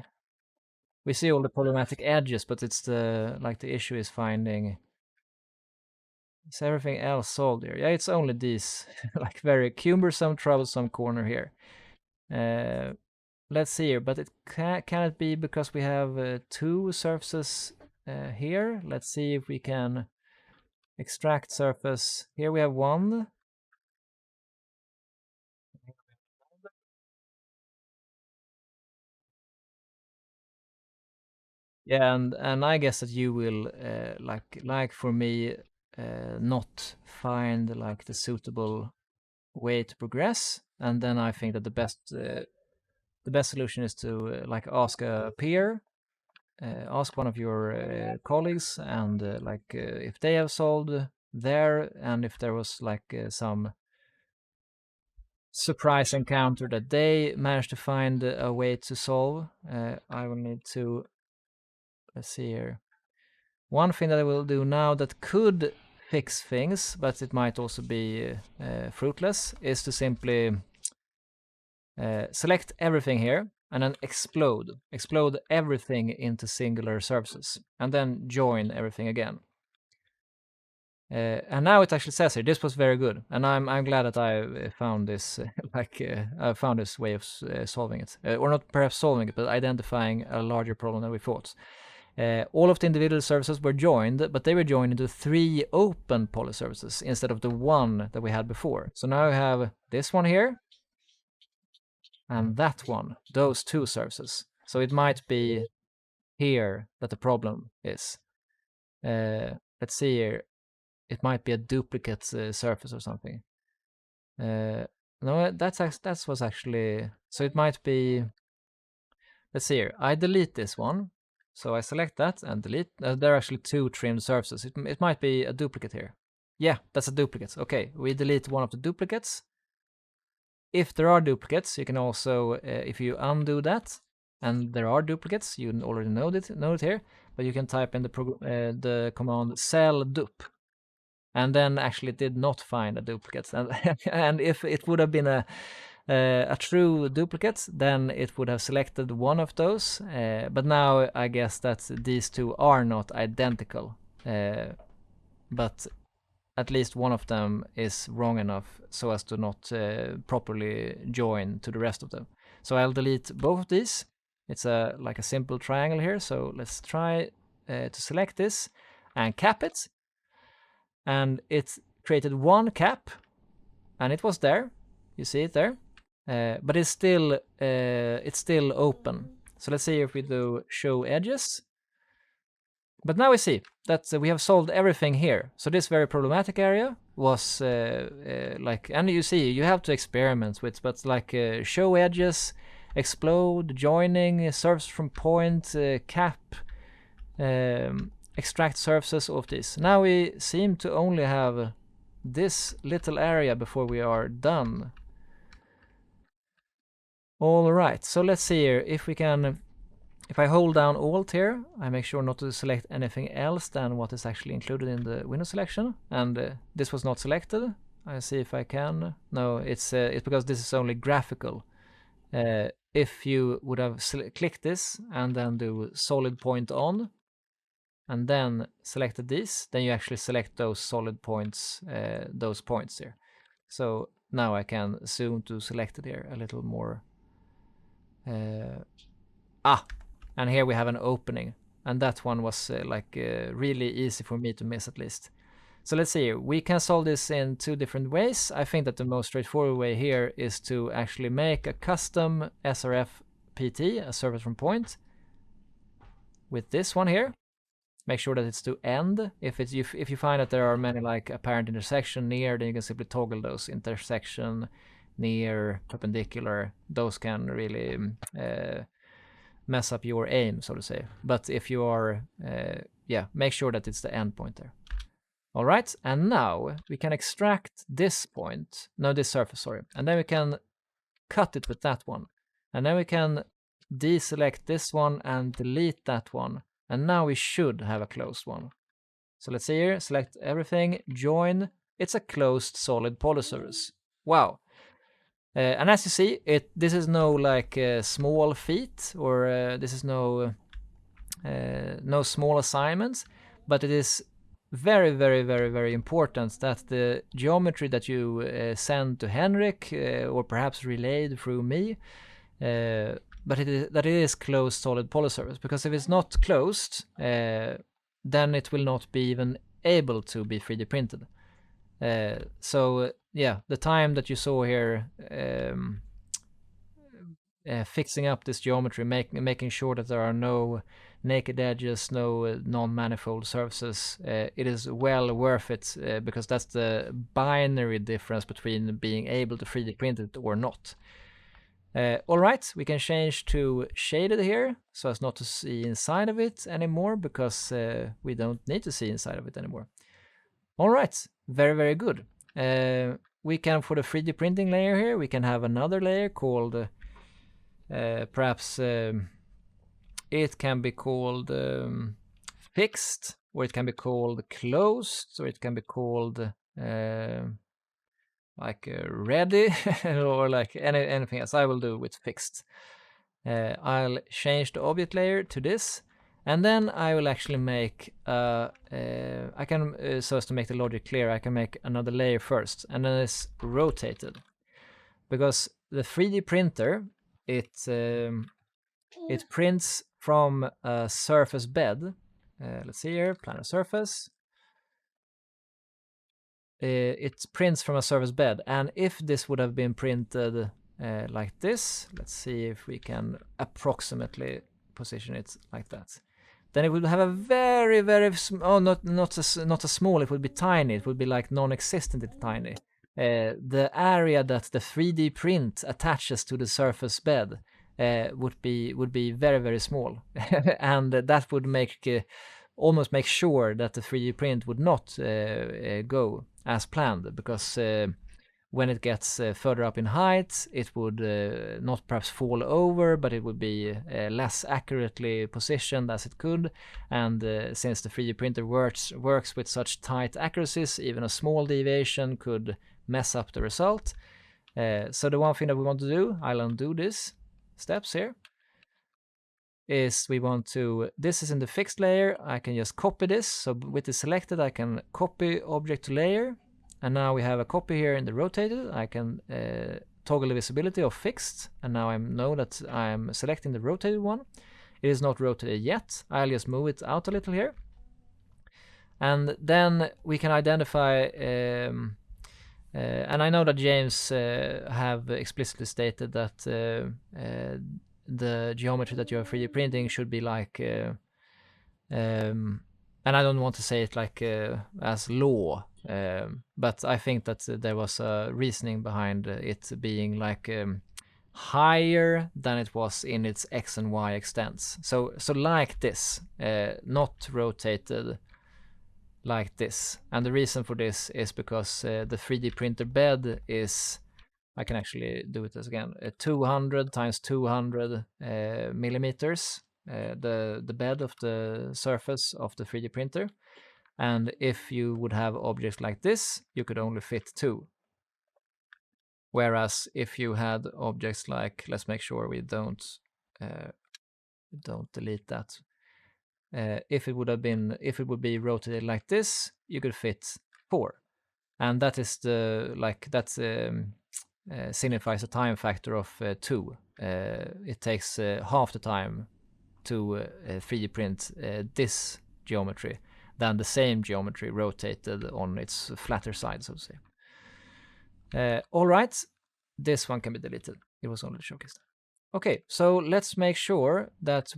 We see all the problematic edges, but it's the issue is finding. Is everything else solved here? Yeah, it's only these like very cumbersome, troublesome corner here. Let's see here, but it can it be because we have two surfaces here? Let's see if we can extract surface. Here we have one. Yeah, and I guess that you will like for me not find like the suitable way to progress, and then I think that the best solution is to like ask a peer, ask one of your colleagues, and if they have solved there, and if there was like some surprise encounter that they managed to find a way to solve. I will need to, let's see here. One thing that I will do now that could fix things, but it might also be fruitless, is to simply select everything here and then explode everything into singular surfaces, and then join everything again. And now it actually says here, this was very good, and I'm glad that I found this I found this way of solving it, or not perhaps solving it, but identifying a larger problem than we thought. All of the individual surfaces were joined, but they were joined into 3 open polysurfaces instead of the 1 that we had before. So now we have this one here, and that one, those 2 surfaces. So it might be here that the problem is. Let's see here. It might be a duplicate surface or something. No, that was actually, so it might be, let's see here, I delete this one, so I select that and delete, there are actually 2 trimmed surfaces, it might be a duplicate here. Yeah, that's a duplicate. Okay, we delete one of the duplicates. If there are duplicates, you can also, if you undo that, and there are duplicates, you already know it here, but you can type in the command cell dup. And then actually it did not find a duplicate. And if it would have been a true duplicate, then it would have selected one of those. But now I guess that these 2 are not identical. But at least one of them is wrong enough so as to not properly join to the rest of them. So I'll delete both of these. It's like a simple triangle here. So let's try to select this and cap it. And it created 1 cap, and it was there. You see it there, but it's still open. So let's see if we do show edges. But now we see that we have solved everything here. So this very problematic area was and you see you have to experiment with, but like show edges, explode, joining, surface from point, cap. Extract surfaces of this. Now we seem to only have this little area before we are done. All right, so let's see here if we can, if I hold down Alt here, I make sure not to select anything else than what is actually included in the window selection, and this was not selected. I see if I can. No, it's because this is only graphical. If you would have clicked this and then do solid point on, and then selected these, then you actually select those solid points, those points here. So now I can zoom to select it here a little more. And here we have an opening, and that one was really easy for me to miss at least. So let's see, we can solve this in 2 different ways. I think that the most straightforward way here is to actually make a custom SrfPt, a surface from point, with this one here. Make sure that it's to end. If you find that there are many like apparent intersection near, then you can simply toggle those intersection, near, perpendicular. Those can really mess up your aim, so to say. But if you are, make sure that it's the end point there. All right, and now we can extract this point, no, this surface, sorry, and then we can cut it with that one, and then we can deselect this one and delete that one. And now we should have a closed one. So let's see here, select everything, join. It's a closed solid polysurface. Wow. And as you see, this is no like small feat, or this is no small assignments, but it is very, very, very, very important that the geometry that you send to Henrik, or perhaps relayed through me, but that it is closed solid polysurface, because if it's not closed, then it will not be even able to be 3D printed. So yeah, the time that you saw here fixing up this geometry, making sure that there are no naked edges, no non-manifold surfaces, it is well worth it because that's the binary difference between being able to 3D print it or not. Alright, we can change to shaded here so as not to see inside of it anymore because we don't need to see inside of it anymore. Alright, very, very good. We can, for the 3D printing layer here, we can have another layer called perhaps it can be called fixed, or it can be called closed, or it can be called like ready, or like anything else. I will do with fixed. I'll change the object layer to this, and then I will actually make I can so as to make the logic clear, I can make another layer first, and then it's rotated, because the 3D printer it prints from a surface bed. Let's see here, planar surface. It prints from a surface bed, and if this would have been printed like this, let's see if we can approximately position it like that, then it would have a very, very not a small, it would be tiny, it would be like non-existent tiny. The area that the 3D print attaches to the surface bed would be very, very small, and that would make almost make sure that the 3D print would not go as planned, because when it gets further up in height, it would not perhaps fall over, but it would be less accurately positioned as it could. And since the 3D printer works with such tight accuracies, even a small deviation could mess up the result. So the one thing that we want to do, I'll undo this steps here, is we want to, this is in the fixed layer, I can just copy this. So with the selected, I can copy object to layer, and now we have a copy here in the rotated. I can toggle the visibility of fixed, and now I know that I'm selecting the rotated one. It is not rotated yet. I'll just move it out a little here, and then we can identify and I know that James have explicitly stated that the geometry that you're 3D printing should be like, and I don't want to say it like as law, but I think that there was a reasoning behind it being like higher than it was in its X and Y extents. So like this, not rotated like this. And the reason for this is because the 3D printer bed is, I can actually do it as again, 200 times 200 millimeters, the bed of the surface of the 3D printer. And if you would have objects like this, you could only fit 2. Whereas if you had objects like, let's make sure we don't delete that. If it would be rotated like this, you could fit 4, and that is the signifies a time factor of 2. It takes half the time to 3D print this geometry than the same geometry rotated on its flatter side, so to say. All right, this one can be deleted. It was only showcased. Okay, so let's make sure that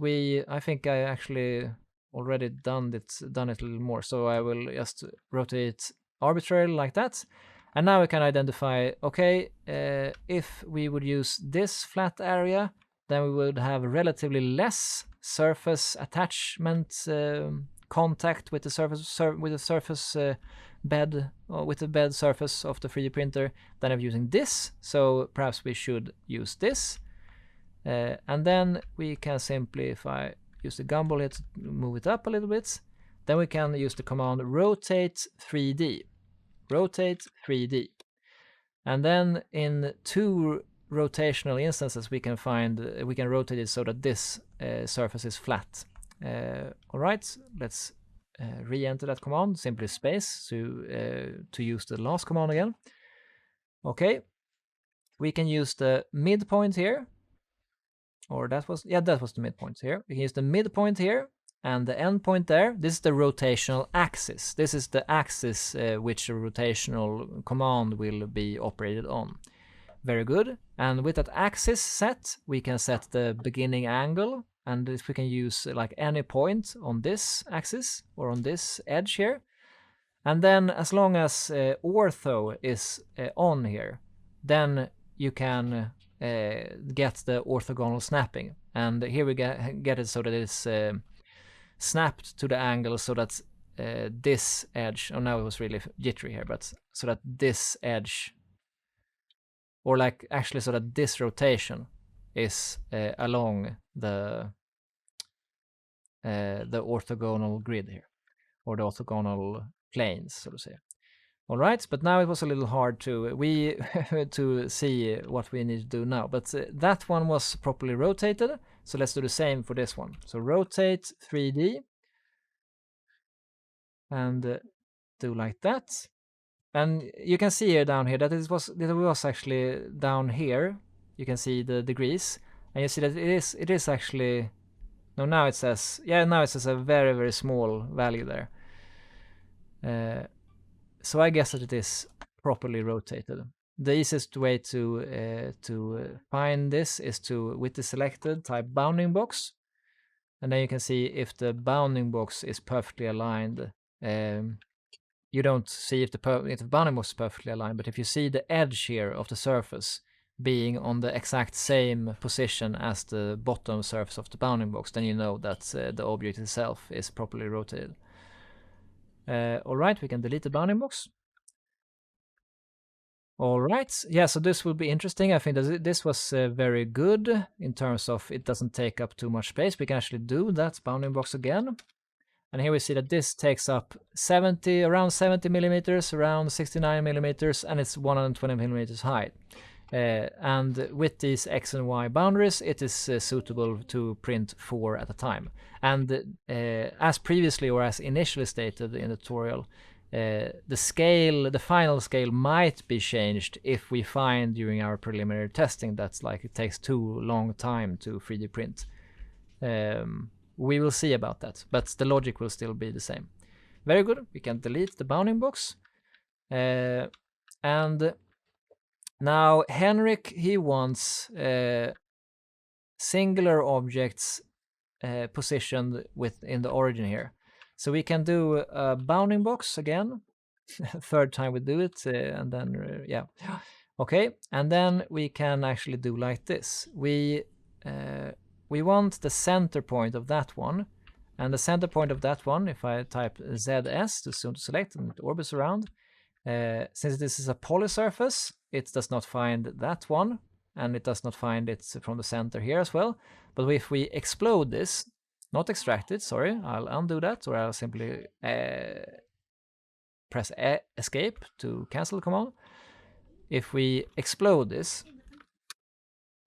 I think I actually already done it a little more, so I will just rotate arbitrarily like that. And now we can identify, okay, if we would use this flat area, then we would have relatively less surface attachment contact with the surface bed, or with the bed surface of the 3D printer than of using this. So perhaps we should use this. And then we can simply, if I use the gumball here to move it up a little bit, then we can use the command rotate 3D. Rotate 3D. And then in 2 rotational instances we can rotate it so that this surface is flat. All right, let's re-enter that command, simply space to use the last command again. Okay, we can use the midpoint here, or that was the midpoint here. We can use the midpoint here and the endpoint there. This is the rotational axis. This is the axis which the rotational command will be operated on. Very good. And with that axis set, we can set the beginning angle and if we can use like any point on this axis or on this edge here. And then as long as ortho is on here, then you can get the orthogonal snapping. And here we get it so that it's snapped to the angle so that this edge, oh now it was really jittery here, but so that this edge, or like actually so that this rotation is along the orthogonal grid here, or the orthogonal planes, so to say. All right, but now it was a little hard to to see what we need to do now. But that one was properly rotated, so let's do the same for this one. So rotate 3D and do like that. And you can see here down here that it was actually down here. You can see the degrees, and you see that it is actually, no, now it says, yeah, now it says a very, very small value there. So I guess that it is properly rotated. The easiest way to find this is to, with the selected, type BoundingBox, and then you can see if the BoundingBox is perfectly aligned. You don't see if the BoundingBox is perfectly aligned, but if you see the edge here of the surface being on the exact same position as the bottom surface of the BoundingBox, then you know that the object itself is properly rotated. All right, we can delete the BoundingBox. All right, yeah, so this will be interesting. I think that this was very good in terms of it doesn't take up too much space. We can actually do that BoundingBox again. And here we see that this takes up around 70 millimeters, around 69 millimeters, and it's 120 millimeters high. And with these X and Y boundaries, it is suitable to print 4 at a time. And as previously or as initially stated in the tutorial, the final scale might be changed if we find during our preliminary testing that's like it takes too long time to 3D print. We will see about that, but the logic will still be the same. Very good, we can delete the BoundingBox. And now Henrik, he wants singular objects positioned within the origin here. So we can do a BoundingBox again, third time we do it, and then, yeah. Okay, and then we can actually do like this. We want the center point of that one, and the center point of that one, if I type ZS to zoom to select and it orbits around, since this is a polysurface, it does not find that one, and it does not find it from the center here as well. But if we explode this, not extract it, sorry, I'll undo that, or I'll simply press escape to cancel the command. If we explode this,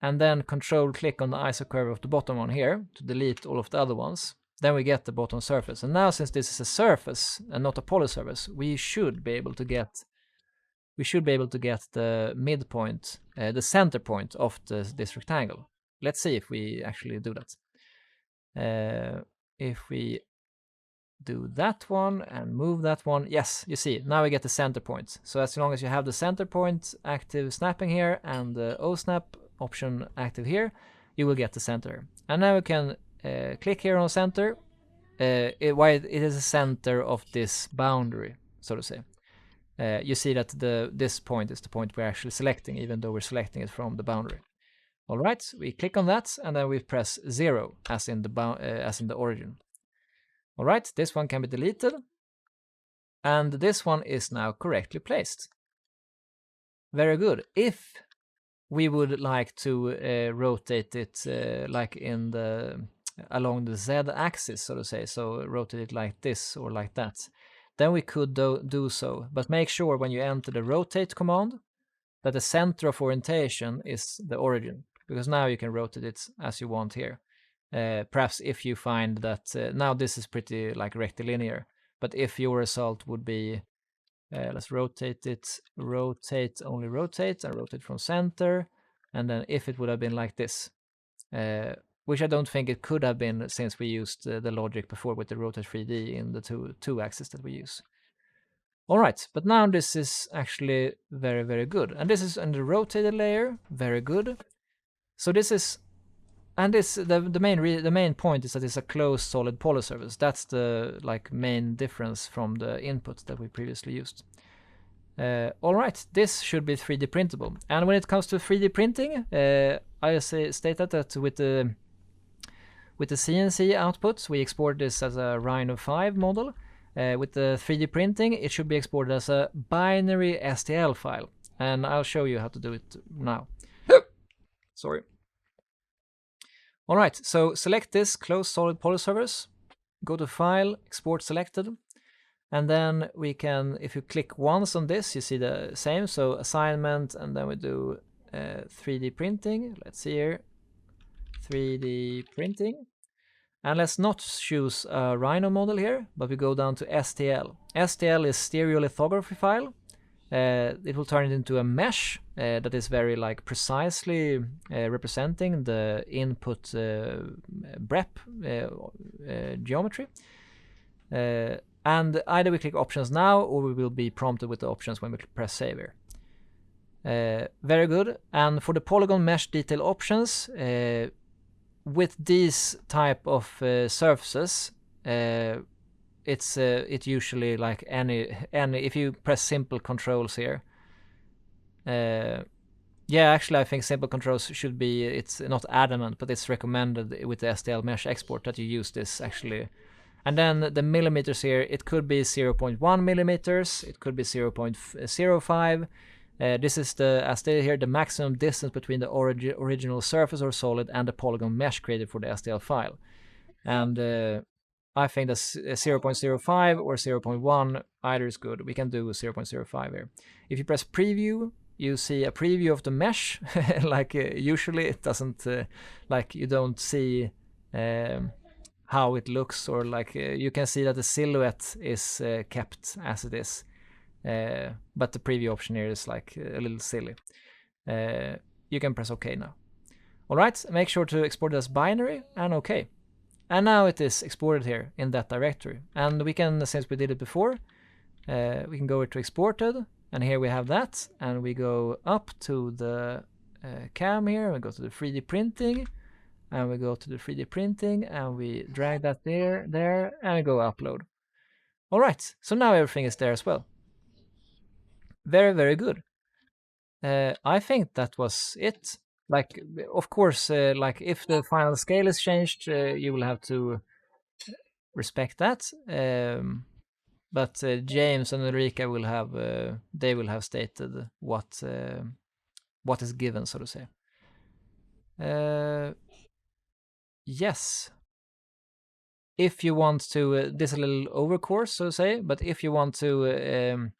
and then control click on the ISO curve of the bottom one here to delete all of the other ones, then we get the bottom surface. And now since this is a surface and not a polysurface, we should be able to get the midpoint, the center point of this rectangle. Let's see if we actually do that. If we do that one and move that one, yes, you see, now we get the center point. So as long as you have the center point active snapping here and the O-snap option active here, you will get the center. And now we can click here on center. It is the center of this boundary, so to say. You see that this point is the point we're actually selecting, even though we're selecting it from the boundary. All right, we click on that, and then we press 0 as in the origin. All right, this one can be deleted, and this one is now correctly placed. Very good. If we would like to rotate it like in along the z-axis, so to say, so rotate it like this or like that, then we could do so. But make sure when you enter the rotate command that the center of orientation is the origin, because now you can rotate it as you want here. Perhaps if you find that now this is pretty like rectilinear, but if your result would be let's rotate it, only rotate, and rotate from center, and then if it would have been like this, which I don't think it could have been since we used the logic before with the rotate 3D in the two axes that we use. All right, but now this is actually very, very good, and this is in the rotated layer, very good. So this is and this the main point is that it's a closed solid polysurface. That's the like main difference from the input that we previously used. All right, this should be 3D printable. And when it comes to 3D printing, I stated that with the CNC outputs, we export this as a Rhino 5 model. With the 3D printing, it should be exported as a binary STL file. And I'll show you how to do it now. Sorry. All right, so select this closed solid polysurface, go to File, Export Selected, and then we can, if you click once on this, you see the same, so assignment, and then we do 3D printing. Let's see here, 3D printing. And let's not choose a Rhino model here, but we go down to STL. STL is stereolithography file. It will turn it into a mesh that is very like precisely representing the input BREP geometry. And either we click options now, or we will be prompted with the options when we press save here. Very good. And for the polygon mesh detail options, with these type of surfaces, it usually like any if you press simple controls here. Yeah, actually I think simple controls should be, it's not adamant, but it's recommended with the STL mesh export that you use this actually. And then the millimeters here, it could be 0.1 millimeters, it could be 0.05. This is the, as stated here, the maximum distance between the original surface or solid and the polygon mesh created for the STL file. And I think that's 0.05 or 0.1, either is good. We can do 0.05 here. If you press preview, you see a preview of the mesh. Like usually it doesn't, like you don't see how it looks, or like you can see that the silhouette is kept as it is. But the preview option here is like a little silly. You can press OK now. Alright, make sure to export it as binary and OK. And now it is exported here in that directory. And we can, since we did it before, we can go to exported, and here we have that, and we go up to the cam here, we go to the 3D printing, and we go to the 3D printing, and we drag that there, and we go upload. Alright, so now everything is there as well. Very, very good. I think that was it. Like, of course, like if the final scale is changed, you will have to respect that. But James and Ulrika will have, they will have stated what is given, so to say. Yes. If you want to, this is a little overcourse, so to say, but if you want to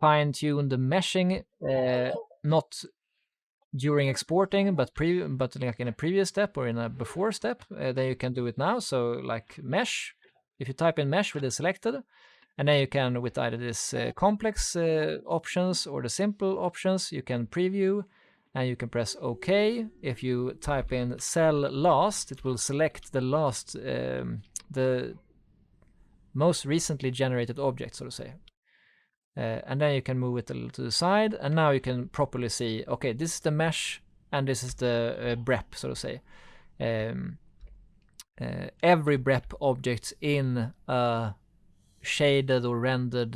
fine-tune the meshing, not during exporting, but like in a previous step or in a before step, then you can do it now. So like mesh, if you type in mesh with it selected, and then you can, with either this complex options or the simple options, you can preview, and you can press OK. If you type in cell last, it will select the last, the most recently generated object, so to say. And then you can move it a little to the side, and now you can properly see, okay, this is the mesh, and this is the BREP, so to say. Every BREP object in a shaded or rendered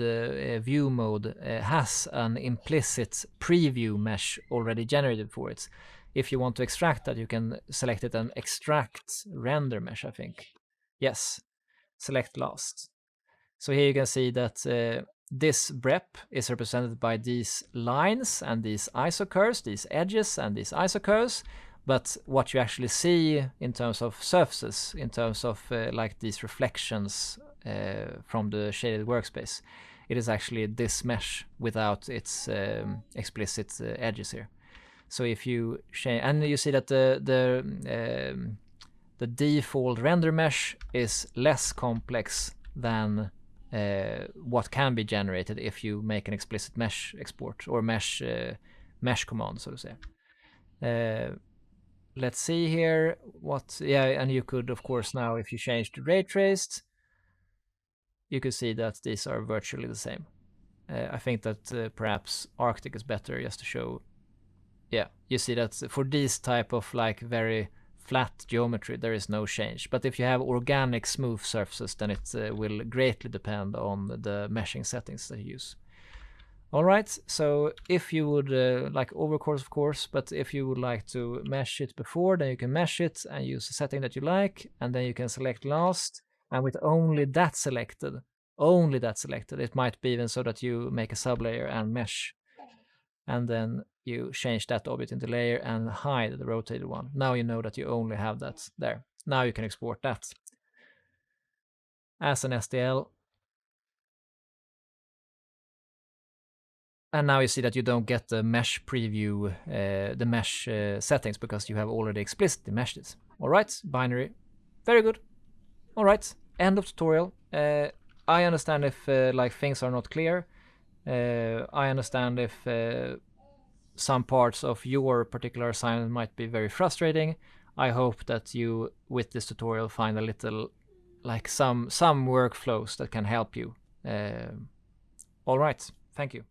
view mode has an implicit preview mesh already generated for it. If you want to extract that, you can select it and extract render mesh, I think. Yes, select last. So here you can see that this BREP is represented by these lines and these isocurves, these edges and these isocurves, but what you actually see in terms of surfaces, in terms of like these reflections from the shaded workspace, it is actually this mesh without its explicit edges here. So if you change, and you see that the default render mesh is less complex than what can be generated if you make an explicit mesh export or mesh command, so to say. Let's see here what, yeah, and you could, of course, now if you change to ray traced, you could see that these are virtually the same. I think that perhaps ARKIT is better just to show. Yeah, you see that for these type of like very flat geometry, there is no change. But if you have organic smooth surfaces, then it will greatly depend on the meshing settings that you use. Alright, so if you would like overcourse, of course, but if you would like to mesh it before, then you can mesh it and use a setting that you like, and then you can select last, and with only that selected, it might be even so that you make a sublayer and mesh, and then you change that object into layer and hide the rotated one. Now you know that you only have that there. Now you can export that as an STL. And now you see that you don't get the mesh preview, the mesh settings, because you have already explicitly meshed it. All right, binary, very good. All right, end of tutorial. I understand if like things are not clear. I understand if some parts of your particular assignment might be very frustrating. I hope that you, with this tutorial, find a little, like some workflows that can help you. All right, thank you.